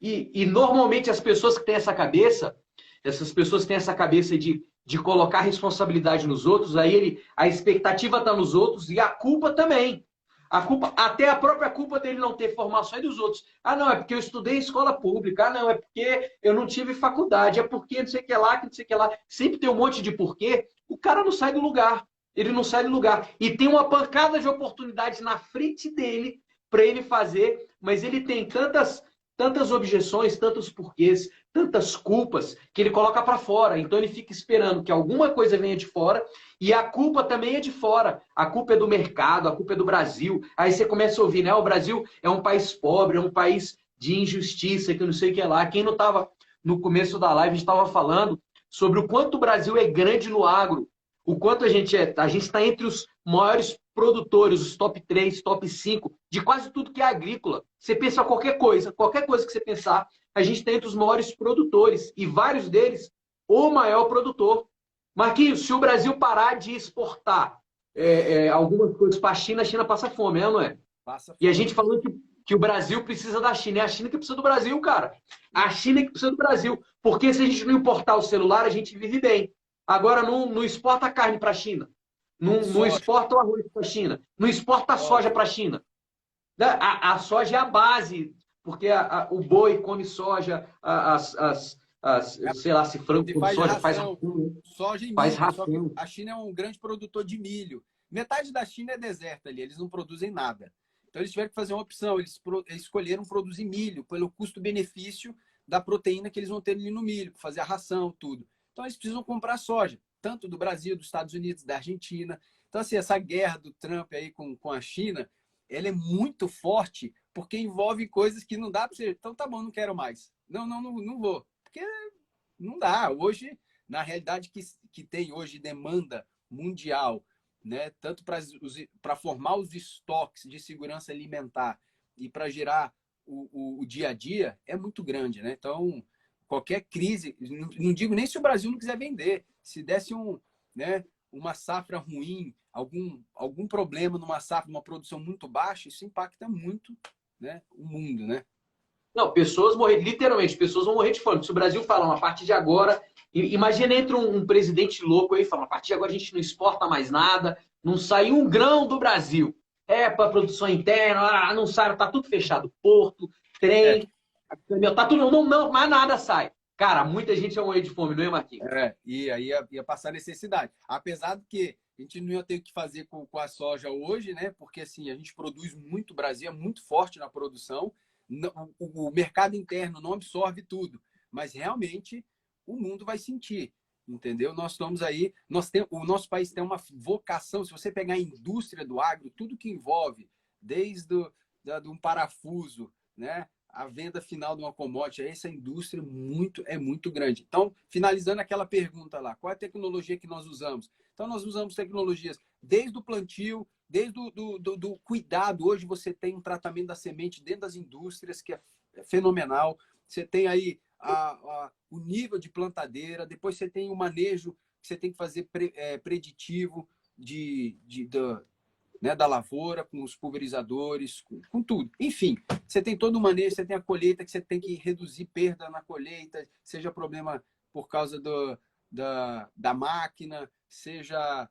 E normalmente as pessoas que têm essa cabeça, essas pessoas que têm essa cabeça de colocar responsabilidade nos outros, a expectativa está nos outros e a culpa também. A culpa, até a própria culpa dele não ter formação é dos outros. Ah, não, é porque eu estudei em escola pública. Ah, não, é porque eu não tive faculdade. É porque não sei o que lá, que não sei o que lá. Sempre tem um monte de porquê. O cara não sai do lugar. Ele não sai do lugar. E tem uma pancada de oportunidades na frente dele para ele fazer, mas ele tem tantas objeções, tantos porquês, tantas culpas que ele coloca para fora. Então ele fica esperando que alguma coisa venha de fora e a culpa também é de fora. A culpa é do mercado, a culpa é do Brasil. Aí você começa a ouvir, né? O Brasil é um país pobre, é um país de injustiça, que não sei o que lá. Quem não estava no começo da live, a gente estava falando sobre o quanto o Brasil é grande no agro, o quanto a gente está entre os maiores produtores, os top 3, top 5, de quase tudo que é agrícola. Você pensa qualquer coisa que você pensar, a gente está entre os maiores produtores, e vários deles, o maior produtor. Marquinhos, se o Brasil parar de exportar algumas coisas para a China passa fome, não é? Passa E a fome. gente falando que o Brasil precisa da China. É a China que precisa do Brasil, cara. A China que precisa do Brasil. Porque se a gente não importar o celular, a gente vive bem. Agora, não exporta carne para a China. Não exporta o arroz para a China. Não exporta a soja para a China. A soja é a base, porque o boi come soja, sei lá, se frango come Faz soja, ração, soja e faz milho. Só que ração. a China é um grande produtor de milho. Metade da China é deserta ali, eles não produzem nada. Então eles tiveram que fazer uma opção, eles escolheram produzir milho pelo custo-benefício da proteína que eles vão ter ali no milho, para fazer a ração, tudo. Então eles precisam comprar soja, tanto do Brasil, dos Estados Unidos, da Argentina. Então, assim, essa guerra do Trump aí com a China, ela é muito forte, porque envolve coisas que não dá para você. Então tá bom, não quero mais. Não vou. Porque não dá. Hoje, na realidade que tem hoje demanda mundial, né? Tanto para formar os estoques de segurança alimentar e para gerar o dia a dia, é muito grande, né? Então, qualquer crise, não digo nem se o Brasil não quiser vender, se desse né, uma safra ruim, algum problema numa safra, uma produção muito baixa, isso impacta muito, né, o mundo, né? Não, pessoas morrer, literalmente, pessoas vão morrer de fome. Se o Brasil falar, a partir de agora, imagina entra um presidente louco aí e fala, a partir de agora a gente não exporta mais nada, não sai um grão do Brasil. É para produção interna, não sai, tá tudo fechado. Porto, É, trem, tá tudo, não, mais nada sai. Cara, muita gente vai morrer de fome, não é, Marquinhos? e aí ia passar necessidade. Apesar de que a gente não ia ter o que fazer com a soja hoje, né? Porque assim, a gente produz muito, o Brasil é muito forte na produção, o mercado interno não absorve tudo, mas realmente o mundo vai sentir, entendeu? Nós estamos aí, o nosso país tem uma vocação, se você pegar a indústria do agro, tudo que envolve, desde um parafuso, né? A venda final de uma commodity, essa indústria é muito grande. Então, finalizando aquela pergunta lá, qual é a tecnologia que nós usamos? Então, nós usamos tecnologias desde o plantio, desde do cuidado. Hoje você tem um tratamento da semente dentro das indústrias que é fenomenal. Você tem aí o nível de plantadeira, depois você tem o manejo que você tem que fazer preditivo né, da lavoura, com os pulverizadores, com tudo. Enfim, você tem todo o manejo, você tem a colheita, que você tem que reduzir perda na colheita, seja problema por causa da máquina, seja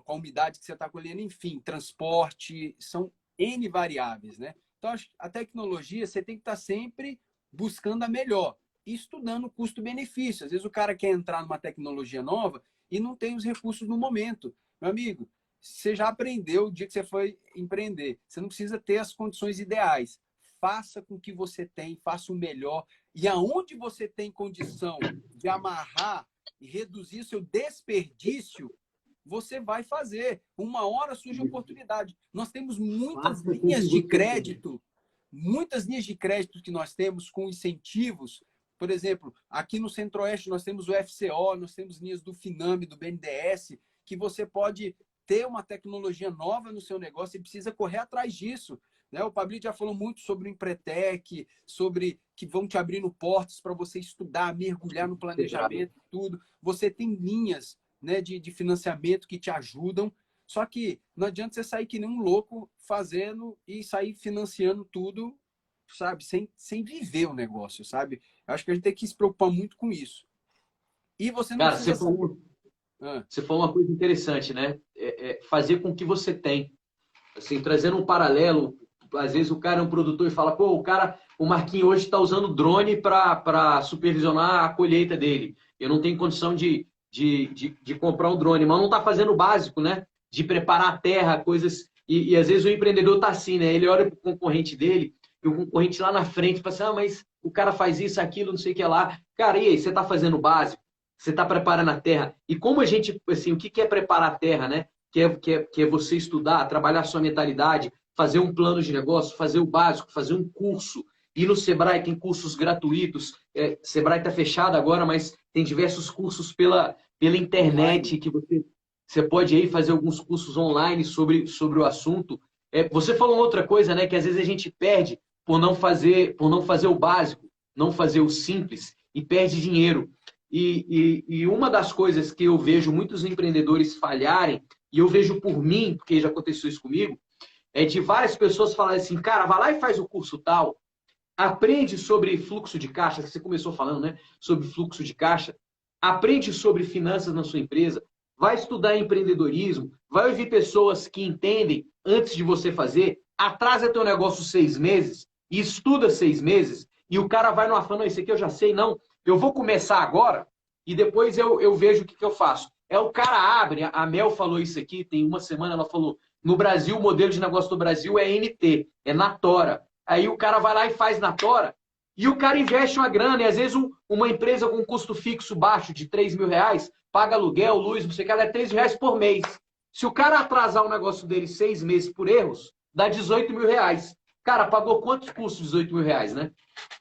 com a umidade que você está colhendo, enfim, transporte, são N variáveis, né? Então, a tecnologia, você tem que estar sempre buscando a melhor e estudando o custo-benefício. Às vezes o cara quer entrar numa tecnologia nova e não tem os recursos no momento. Meu amigo, você já aprendeu o dia que você foi empreender. Você não precisa ter as condições ideais. Faça com o que você tem, faça o melhor. E aonde você tem condição de amarrar e reduzir seu desperdício, você vai fazer. Uma hora surge oportunidade. Nós temos muitas linhas de crédito, que nós temos com incentivos. Por exemplo, aqui no Centro-Oeste nós temos o FCO, nós temos linhas do Finame, do BNDES, que você pode ter uma tecnologia nova no seu negócio e precisa correr atrás disso. Né? O Pablito já falou muito sobre o Empretec, sobre que vão te abrindo portas para você estudar, mergulhar no planejamento, tudo. Você tem linhas, né, de financiamento que te ajudam. Só que não adianta você sair que nem um louco fazendo e sair financiando tudo, sabe? Sem viver o negócio, sabe? Eu acho que a gente tem que se preocupar muito com isso. E você não Cara, precisa saber. Ah, você falou uma coisa interessante, né? Fazer com o que você tem. Assim, trazendo um paralelo, às vezes o cara é um produtor e fala, pô, o Marquinhos hoje está usando drone para supervisionar a colheita dele. Eu não tenho condição de comprar um drone, mas não está fazendo o básico, né? De preparar a terra, coisas. E às vezes o empreendedor está assim, né? Ele olha para o concorrente dele, e o concorrente lá na frente fala assim, ah, mas o cara faz isso, aquilo, não sei o que lá. Cara, e aí, você está fazendo o básico? Você está preparando a terra? E como a gente, assim, o que é preparar a terra, né? Que é você estudar, trabalhar sua mentalidade, fazer um plano de negócio, fazer o básico, fazer um curso. E no Sebrae tem cursos gratuitos. Sebrae está fechado agora, mas tem diversos cursos pela online. internet que você pode aí fazer alguns cursos online sobre o assunto. Você falou outra coisa, né? Que às vezes a gente perde por não fazer o básico, não fazer o simples e perde dinheiro. E uma das coisas que eu vejo muitos empreendedores falharem, e eu vejo por mim, porque já aconteceu isso comigo, é de várias pessoas falarem assim, cara, vai lá e faz o curso tal, aprende sobre fluxo de caixa, que você começou falando, né? Sobre fluxo de caixa, aprende sobre finanças na sua empresa, vai estudar empreendedorismo, vai ouvir pessoas que entendem antes de você fazer, atrasa teu negócio 6 meses e estuda 6 meses, e o cara vai no afã, não, isso aqui eu já sei, não, eu vou começar agora e depois eu vejo o que eu faço. O cara abre, a Mel falou isso aqui, tem uma semana ela falou, no Brasil, o modelo de negócio do Brasil é NT, é Natora. Aí o cara vai lá e faz na tora e o cara investe uma grana. E às vezes uma empresa com um custo fixo baixo de R$ 3.000 paga aluguel, luz, não sei o que, ela é R$ 3.000 por mês. Se o cara atrasar o negócio dele 6 meses por erros, dá R$ 18.000. Cara, pagou quantos custos R$ 18.000, né?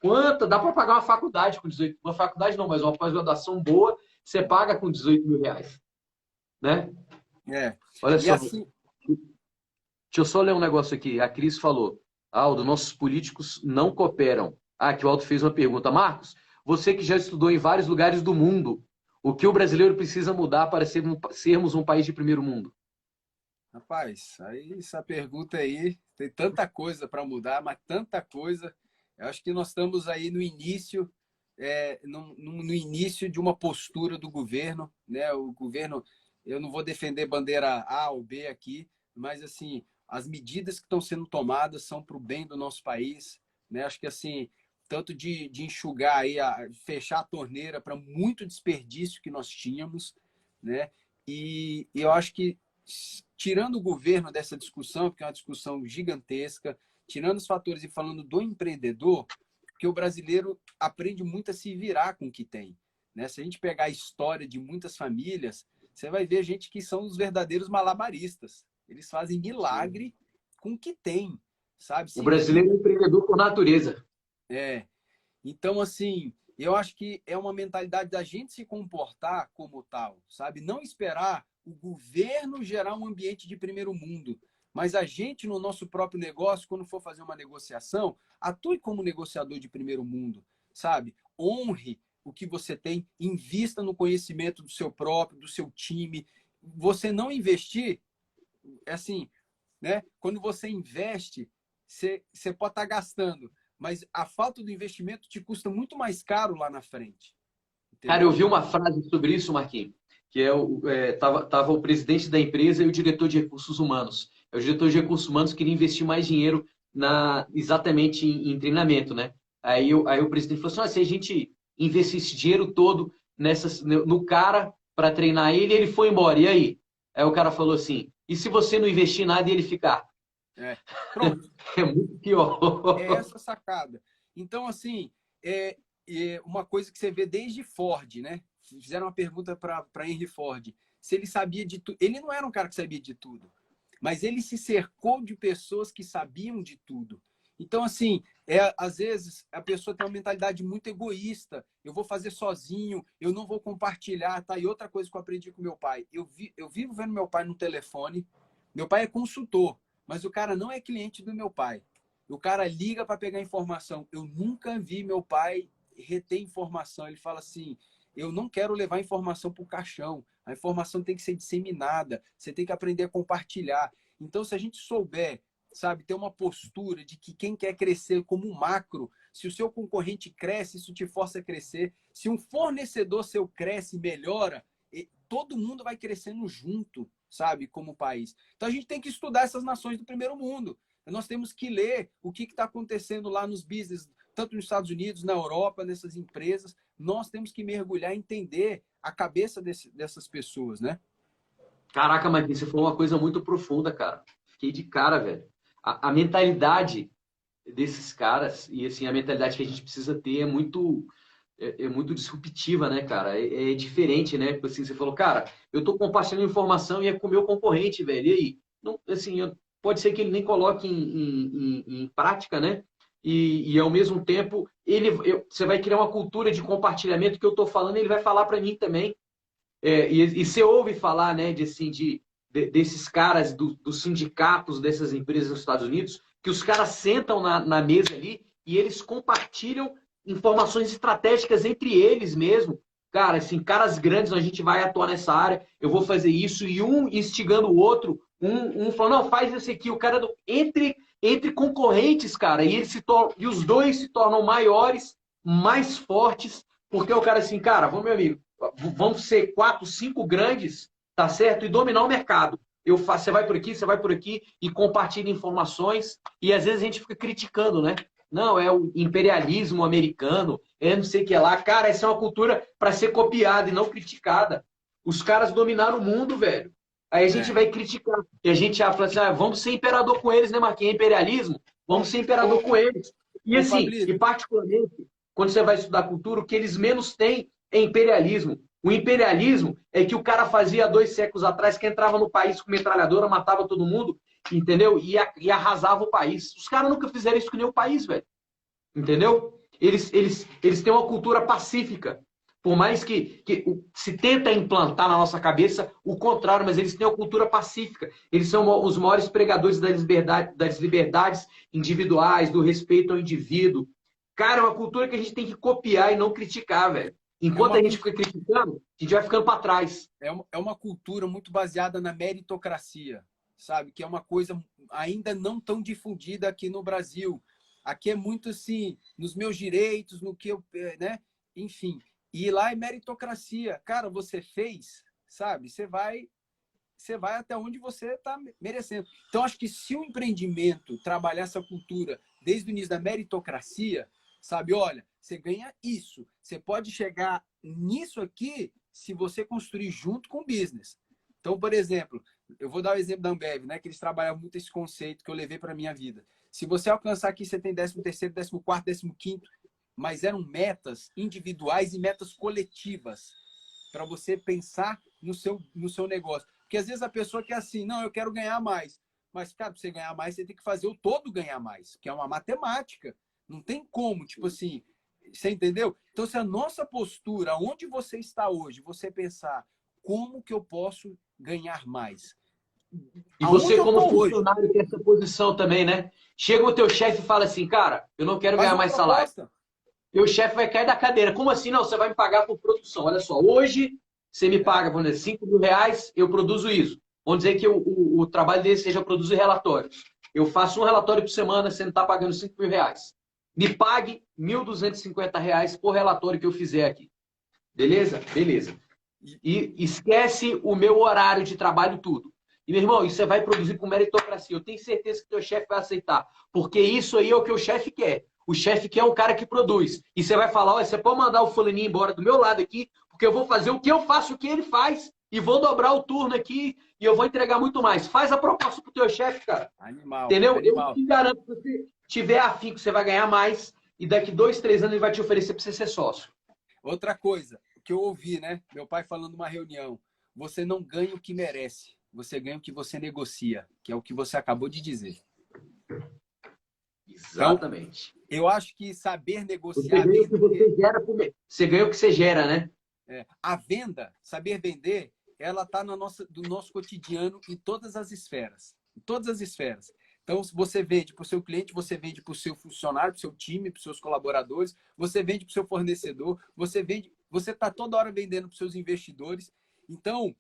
Quanto? Dá para pagar uma faculdade com 18. Uma faculdade não, mas uma pós-graduação boa, você paga com R$ 18.000, né? É. Olha E só, assim, deixa eu só ler um negócio aqui. A Cris falou: Aldo, nossos políticos não cooperam. Ah, que o Aldo fez uma pergunta. Marcos, você que já estudou em vários lugares do mundo, o que o brasileiro precisa mudar para sermos um país de primeiro mundo? rapaz, aí essa pergunta aí tem tanta coisa para mudar, mas tanta coisa. Eu acho que nós estamos aí no início, no início de uma postura do governo, né? O governo, eu não vou defender bandeira A ou B aqui, mas assim, as medidas que estão sendo tomadas são para o bem do nosso país, né? Acho que assim, tanto de enxugar aí, fechar a torneira para muito desperdício que nós tínhamos, né? E eu acho que tirando o governo dessa discussão, porque é uma discussão gigantesca, tirando os fatores e falando do empreendedor, que o brasileiro aprende muito a se virar com o que tem. Né? Se a gente pegar a história de muitas famílias, você vai ver gente que são os verdadeiros malabaristas. Eles fazem Sim. milagre com o que tem, sabe? O Se brasileiro vira. é empreendedor por natureza. É. Então, assim, eu acho que é uma mentalidade da gente se comportar como tal, sabe? Não esperar o governo gerar um ambiente de primeiro mundo, mas a gente, no nosso próprio negócio, quando for fazer uma negociação, atue como negociador de primeiro mundo, sabe? Honre o que você tem, invista no conhecimento do seu próprio, do seu time. Você não investir, é assim, né? Quando você investe, você pode estar gastando, mas a falta do investimento te custa muito mais caro lá na frente, Cara, eu entendeu? vi uma frase sobre isso, Marquinhos, que tava o presidente da empresa e o diretor de recursos humanos. O diretor de recursos humanos queria investir mais dinheiro exatamente em treinamento, né? Aí o presidente falou assim: se a gente investir esse dinheiro todo no cara para treinar ele, ele foi embora. E aí? Aí o cara falou assim: e se você não investir nada e ele ficar? É. Pronto. É muito É pior. essa sacada. Então, assim, é uma coisa que você vê desde Ford, né? Fizeram uma pergunta para Henry Ford. Se ele sabia de tudo. Ele não era um cara que sabia de tudo, mas ele se cercou de pessoas que sabiam de tudo. Então, assim, às vezes a pessoa tem uma mentalidade muito egoísta. Eu vou fazer sozinho, eu não vou compartilhar, tá? E outra coisa que eu aprendi com meu pai. Eu vivo vendo meu pai no telefone. Meu pai é consultor, mas o cara não é cliente do meu pai. O cara liga para pegar informação. Eu nunca vi meu pai reter informação. Ele fala assim: eu não quero levar a informação para o caixão. A informação tem que ser disseminada. Você tem que aprender a compartilhar. Então, se a gente souber, sabe, ter uma postura de que quem quer crescer como um macro, se o seu concorrente cresce, isso te força a crescer. Se um fornecedor seu cresce e melhora, todo mundo vai crescendo junto, sabe, como país. Então, a gente tem que estudar essas nações do primeiro mundo. Nós temos que ler o que está acontecendo lá nos business, tanto nos Estados Unidos, na Europa, nessas empresas. Nós temos que mergulhar e entender a cabeça dessas pessoas, né? Caraca, mas você falou uma coisa muito profunda, cara. Fiquei de cara, velho. A mentalidade desses caras, e assim, a mentalidade que a gente precisa ter é muito disruptiva, né, cara? É diferente, né? Assim, você falou, cara, eu tô compartilhando informação e é com o meu concorrente, velho. E aí? Não, assim, pode ser que ele nem coloque em prática, né? E ao mesmo tempo, você vai criar uma cultura de compartilhamento que eu tô falando, ele vai falar para mim também. E você ouve falar, né, desses caras dos sindicatos dessas empresas nos Estados Unidos, que os caras sentam na mesa ali e eles compartilham informações estratégicas entre eles mesmo. Cara, assim, caras grandes, a gente vai atuar nessa área, eu vou fazer isso, e um instigando o outro, um falando, não, faz isso aqui, o cara entre concorrentes, cara, e os dois se tornam maiores, mais fortes, porque o cara assim, cara, vamos, meu amigo, vamos ser 4, 5 grandes, tá certo? E dominar o mercado. Você vai por aqui e compartilha informações. E às vezes a gente fica criticando, né? Não, é o imperialismo americano, é não sei o que lá. Cara, essa é uma cultura para ser copiada e não criticada. Os caras dominaram o mundo, velho. Aí a gente vai criticar. E a gente fala assim, vamos ser imperador com eles, né, Marquinhos? É imperialismo? Vamos ser imperador com eles. E assim, e particularmente, quando você vai estudar cultura, o que eles menos têm é imperialismo. O imperialismo é que o cara fazia 2 séculos atrás, que entrava no país com metralhadora, matava todo mundo, entendeu? E arrasava o país. Os caras nunca fizeram isso com nenhum país, velho. Entendeu? Eles têm uma cultura pacífica. Por mais que se tenta implantar na nossa cabeça o contrário, mas eles têm uma cultura pacífica. Eles são os maiores pregadores das liberdades individuais, do respeito ao indivíduo. Cara, é uma cultura que a gente tem que copiar e não criticar, velho. Enquanto a gente fica criticando, a gente vai ficando para trás. É uma cultura muito baseada na meritocracia, sabe? Que é uma coisa ainda não tão difundida aqui no Brasil. Aqui é muito assim, nos meus direitos, no que eu, né? Enfim. E lá é meritocracia. Cara, você fez, sabe? Você vai até onde você está merecendo. Então, acho que se o empreendimento trabalhar essa cultura desde o início da meritocracia, sabe? Olha, você ganha isso. Você pode chegar nisso aqui se você construir junto com o business. Então, por exemplo, eu vou dar o exemplo da Ambev, né? Que eles trabalham muito esse conceito que eu levei para a minha vida. Se você alcançar aqui, você tem 13º, 14º, 15º, mas eram metas individuais e metas coletivas para você pensar no seu negócio. Porque às vezes a pessoa quer assim, não, eu quero ganhar mais. Mas, cara, para você ganhar mais, você tem que fazer o todo ganhar mais, que é uma matemática. Não tem como, tipo assim, você entendeu? Então, se a nossa postura, onde você está hoje, você pensar como que eu posso ganhar mais? E você, como funcionário, tem essa posição também, né? Chega o teu chefe e fala assim, cara, eu não quero ganhar mais salário. E o chefe vai cair da cadeira. Como assim? Não, você vai me pagar por produção. Olha só, hoje você me paga, vamos dizer, 5 mil reais, eu produzo isso. Vamos dizer que o trabalho dele seja produzir relatórios. Eu faço um relatório por semana, você não está pagando 5 mil reais. Me pague 1.250 reais por relatório que eu fizer aqui. Beleza? Beleza. E esquece o meu horário de trabalho, tudo. E, meu irmão, isso você vai produzir com meritocracia. Eu tenho certeza que o teu chefe vai aceitar. Porque isso aí é o que o chefe quer. O chefe quer um cara que produz. E você vai falar, olha, você pode mandar o fulaninho embora do meu lado aqui, porque eu vou fazer o que eu faço, o que ele faz, e vou dobrar o turno aqui, e eu vou entregar muito mais. Faz a proposta pro teu chefe, cara. Animal. Entendeu? Animal. Eu te garanto que se tiver afim que você vai ganhar mais, e daqui 2, 3 anos ele vai te oferecer para você ser sócio. Outra coisa que eu ouvi, né? Meu pai falando numa reunião. Você não ganha o que merece. Você ganha o que você negocia, que é o que você acabou de dizer. Exatamente. Então, eu acho que saber negociar... Você ganha o que você gera, você ganha o que você gera, né? A venda, saber vender, ela está no nosso cotidiano em todas as esferas. Em todas as esferas. Então, se você vende para o seu cliente, você vende para o seu funcionário, para o seu time, para os seus colaboradores, você vende para o seu fornecedor, você você está toda hora vendendo para os seus investidores. Então,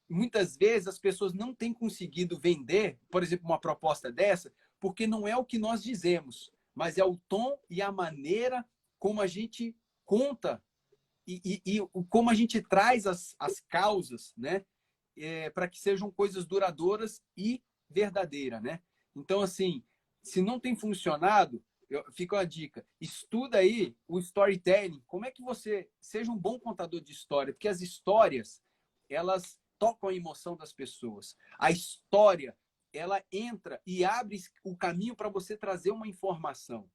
muitas vezes as pessoas não têm conseguido vender, por exemplo, uma proposta dessa, porque não é o que nós dizemos, mas é o tom e a maneira como a gente conta e como a gente traz as causas, né? Para que sejam coisas duradouras e verdadeiras, né? Então, assim, se não tem funcionado, fica uma dica, estuda aí o storytelling, como é que você seja um bom contador de história, porque as histórias, elas tocam a emoção das pessoas. A história, ela entra e abre o caminho para você trazer uma informação.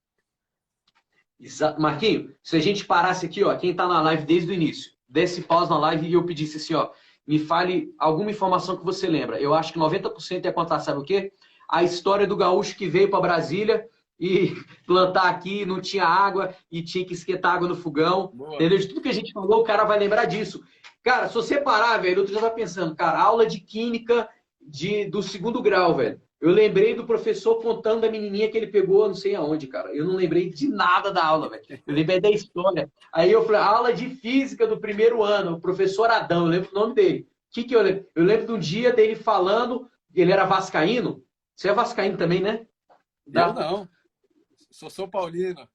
Exato. Marquinho, se a gente parasse aqui, ó, quem está na live desde o início, desse pause na live e eu pedisse assim, ó, me fale alguma informação que você lembra. Eu acho que 90% ia contar, sabe o quê? A história do gaúcho que veio para Brasília e plantar aqui, não tinha água e tinha que esquentar água no fogão. Boa. Entendeu? De tudo que a gente falou, o cara vai lembrar disso. Cara, se você parar, velho, eu já tá pensando, cara, aula de química do 2º grau, velho. Eu lembrei do professor contando da menininha que ele pegou não sei aonde, cara. Eu não lembrei de nada da aula, velho. Eu lembrei da história. Aí eu falei, aula de física do 1º ano, o professor Adão, eu lembro o nome dele. O que eu lembro? Eu lembro de um dia dele falando, ele era vascaíno. Você é vascaíno também, né? Eu não. Sou São Paulino.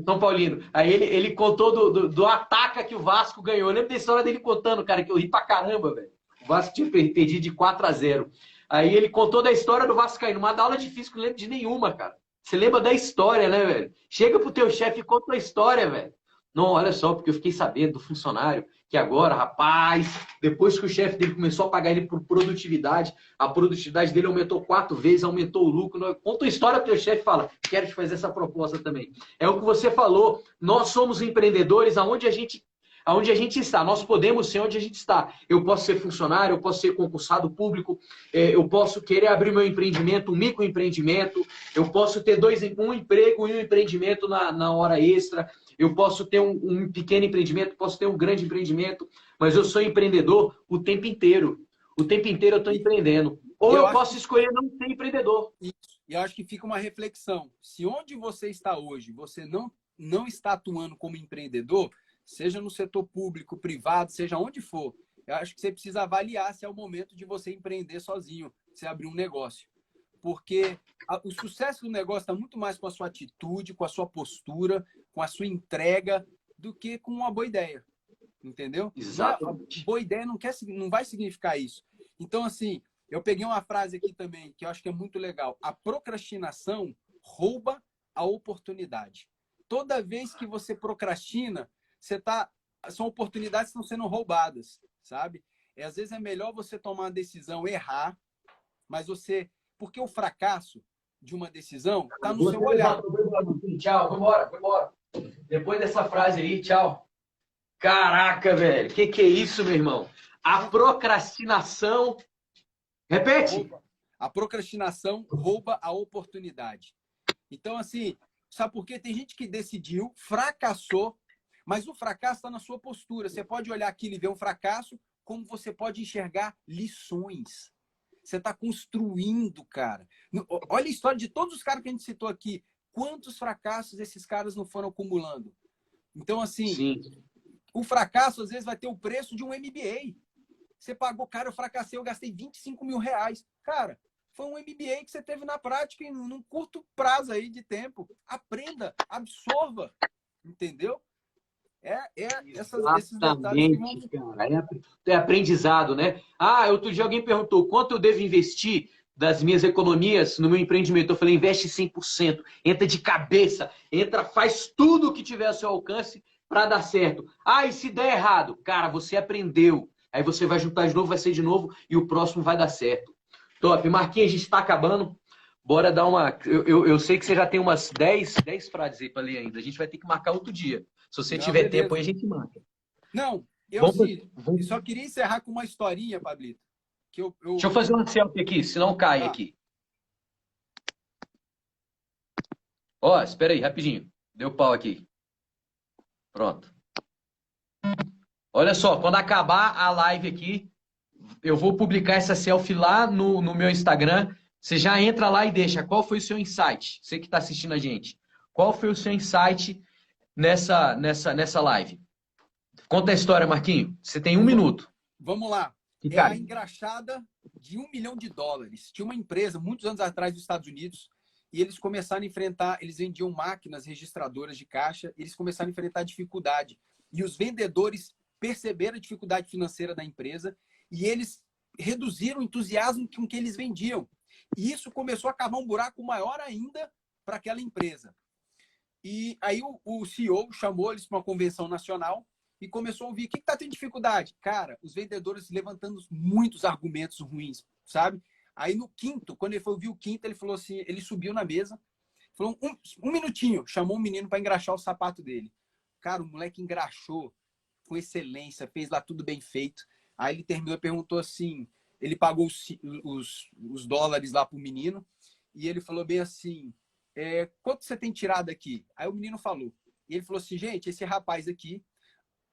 São Paulino. Aí ele contou do ataque que o Vasco ganhou. Eu lembro da história dele contando, cara, que eu ri pra caramba, velho. O Vasco tinha perdido de 4-0. Aí ele contou da história do Vascaíno. Mas da aula de física eu não lembro de nenhuma, cara. Você lembra da história, né, velho? Chega pro teu chefe e conta a história, velho. Não, olha só, porque eu fiquei sabendo do funcionário que agora, rapaz, depois que o chefe dele começou a pagar ele por produtividade, a produtividade dele aumentou 4 vezes, aumentou o lucro. Conta a história pro teu chefe e fala, quero te fazer essa proposta também. É o que você falou, nós somos empreendedores aonde a gente está. Nós podemos ser onde a gente está. Eu posso ser funcionário, eu posso ser concursado público, eu posso querer abrir meu empreendimento, um microempreendimento, eu posso ter um emprego e um empreendimento na hora extra, eu posso ter um pequeno empreendimento, posso ter um grande empreendimento, mas eu sou empreendedor o tempo inteiro. O tempo inteiro eu estou empreendendo. Ou eu posso escolher não ser empreendedor. Isso. E eu acho que fica uma reflexão. Se onde você está hoje, você não está atuando como empreendedor, seja no setor público, privado, seja onde for, eu acho que você precisa avaliar se é o momento de você empreender sozinho, você abrir um negócio. Porque o sucesso do negócio está muito mais com a sua atitude, com a sua postura, com a sua entrega, do que com uma boa ideia. Entendeu? Exatamente. Boa ideia não vai significar isso. Então, assim, eu peguei uma frase aqui também, que eu acho que é muito legal. A procrastinação rouba a oportunidade. Toda vez que você procrastina, são oportunidades que estão sendo roubadas, sabe? Às vezes é melhor você tomar uma decisão, errar, mas porque o fracasso de uma decisão está no seu olhar. Tchau, foi embora. Depois dessa frase aí, tchau. Caraca, velho, que é isso, meu irmão? A procrastinação... Repete! A procrastinação rouba a oportunidade. Então, assim, sabe por quê? Tem gente que decidiu, fracassou, mas o fracasso está na sua postura. Você pode olhar aquilo e ver um fracasso, como você pode enxergar lições. Você está construindo, cara. Olha a história de todos os caras que a gente citou aqui. Quantos fracassos esses caras não foram acumulando? Então, assim, sim, o fracasso às vezes vai ter o preço de um MBA. Você pagou, cara, eu fracassei, eu gastei 25 mil reais. Cara, foi um MBA que você teve na prática em um curto prazo aí de tempo. Aprenda, absorva, entendeu? Esses detalhes que vão... cara, é aprendizado, né? Outro dia alguém perguntou quanto eu devo investir das minhas economias no meu empreendimento. Eu falei, investe 100%, entra de cabeça, faz tudo o que tiver ao seu alcance para dar certo. E se der errado? Cara, você aprendeu. Aí você vai juntar de novo, vai ser de novo e o próximo vai dar certo. Top. Marquinhos, a gente está acabando. Bora dar uma... Eu sei que você já tem umas 10 frases aí para ler ainda. A gente vai ter que marcar outro dia. Se você tiver tempo, aí a gente marca. Não, só queria encerrar com uma historinha, Pablito. Deixa eu fazer uma selfie aqui, senão cai aqui. Espera aí, rapidinho. Deu pau aqui. Pronto. Olha só, quando acabar a live aqui, eu vou publicar essa selfie lá no meu Instagram. Você já entra lá e deixa. Qual foi o seu insight? Você que está assistindo a gente. Qual foi o seu insight nessa live? Conta a história, Marquinho. Você tem 1 minuto. Vamos lá. É a engraxada de $1 milhão. Tinha uma empresa, muitos anos atrás, dos Estados Unidos, e eles começaram a enfrentar, eles vendiam máquinas registradoras de caixa, eles começaram a enfrentar dificuldade. E os vendedores perceberam a dificuldade financeira da empresa e eles reduziram o entusiasmo com que eles vendiam. E isso começou a cavar um buraco maior ainda para aquela empresa. E aí o CEO chamou eles para uma convenção nacional e começou a ouvir: o que está tendo dificuldade? Cara, os vendedores levantando muitos argumentos ruins, sabe? Aí no quinto, quando ele foi ouvir o quinto, ele falou assim, ele subiu na mesa, falou um minutinho, chamou o menino para engraxar o sapato dele. Cara, o moleque engraxou com excelência, fez lá tudo bem feito. Aí ele terminou e perguntou assim, ele pagou os dólares lá pro menino e ele falou bem assim, quanto você tem tirado aqui? Aí o menino falou. E ele falou assim, gente, esse rapaz aqui,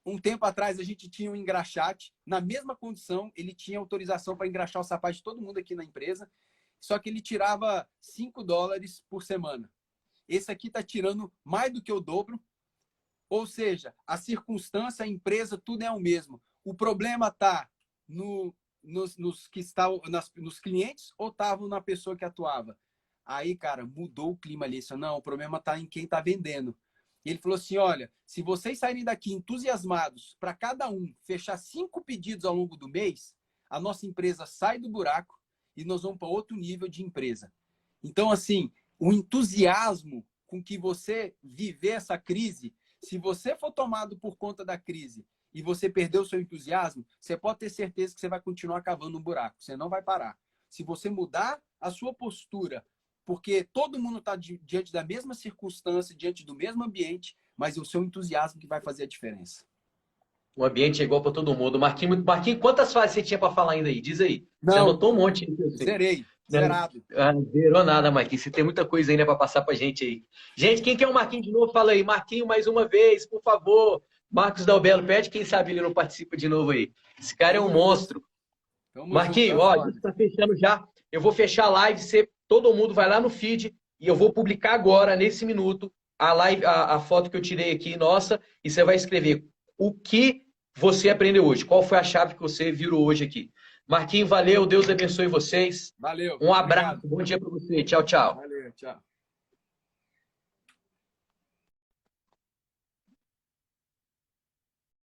um tempo atrás a gente tinha um engraxate, na mesma condição, ele tinha autorização para engraxar o sapato de todo mundo aqui na empresa, só que ele tirava $5 por semana. Esse aqui está tirando mais do que o dobro, ou seja, a circunstância, a empresa, tudo é o mesmo. O problema está nos clientes ou estava na pessoa que atuava? Aí, cara, mudou o clima ali. Não, o problema está em quem está vendendo. E ele falou assim, olha, se vocês saírem daqui entusiasmados para cada um fechar 5 pedidos ao longo do mês, a nossa empresa sai do buraco e nós vamos para outro nível de empresa. Então, assim, o entusiasmo com que você viver essa crise, se você for tomado por conta da crise e você perdeu o seu entusiasmo, você pode ter certeza que você vai continuar cavando um buraco, você não vai parar. Se você mudar a sua postura, porque todo mundo está diante da mesma circunstância, diante do mesmo ambiente, mas é o seu entusiasmo que vai fazer a diferença. O ambiente é igual para todo mundo. Marquinhos, quantas fases você tinha para falar ainda aí? Diz aí. Não, você anotou um monte. Zerei. Zerado. Não zerou nada, Marquinhos. Você tem muita coisa ainda para passar para a gente aí. Gente, quem quer o Marquinhos de novo? Fala aí. Marquinhos, mais uma vez, por favor. Marcos Dalbelo, pede quem sabe ele não participa de novo aí. Esse cara é um monstro. Marquinhos, ó, a gente está fechando já. Eu vou fechar a live, todo mundo vai lá no feed e eu vou publicar agora, nesse minuto, a live, a foto que eu tirei aqui, nossa, e você vai escrever o que você aprendeu hoje. Qual foi a chave que você virou hoje aqui? Marquinhos, valeu, Deus abençoe vocês. Valeu. Um abraço, obrigado. Bom dia para você. Tchau, tchau. Valeu, tchau.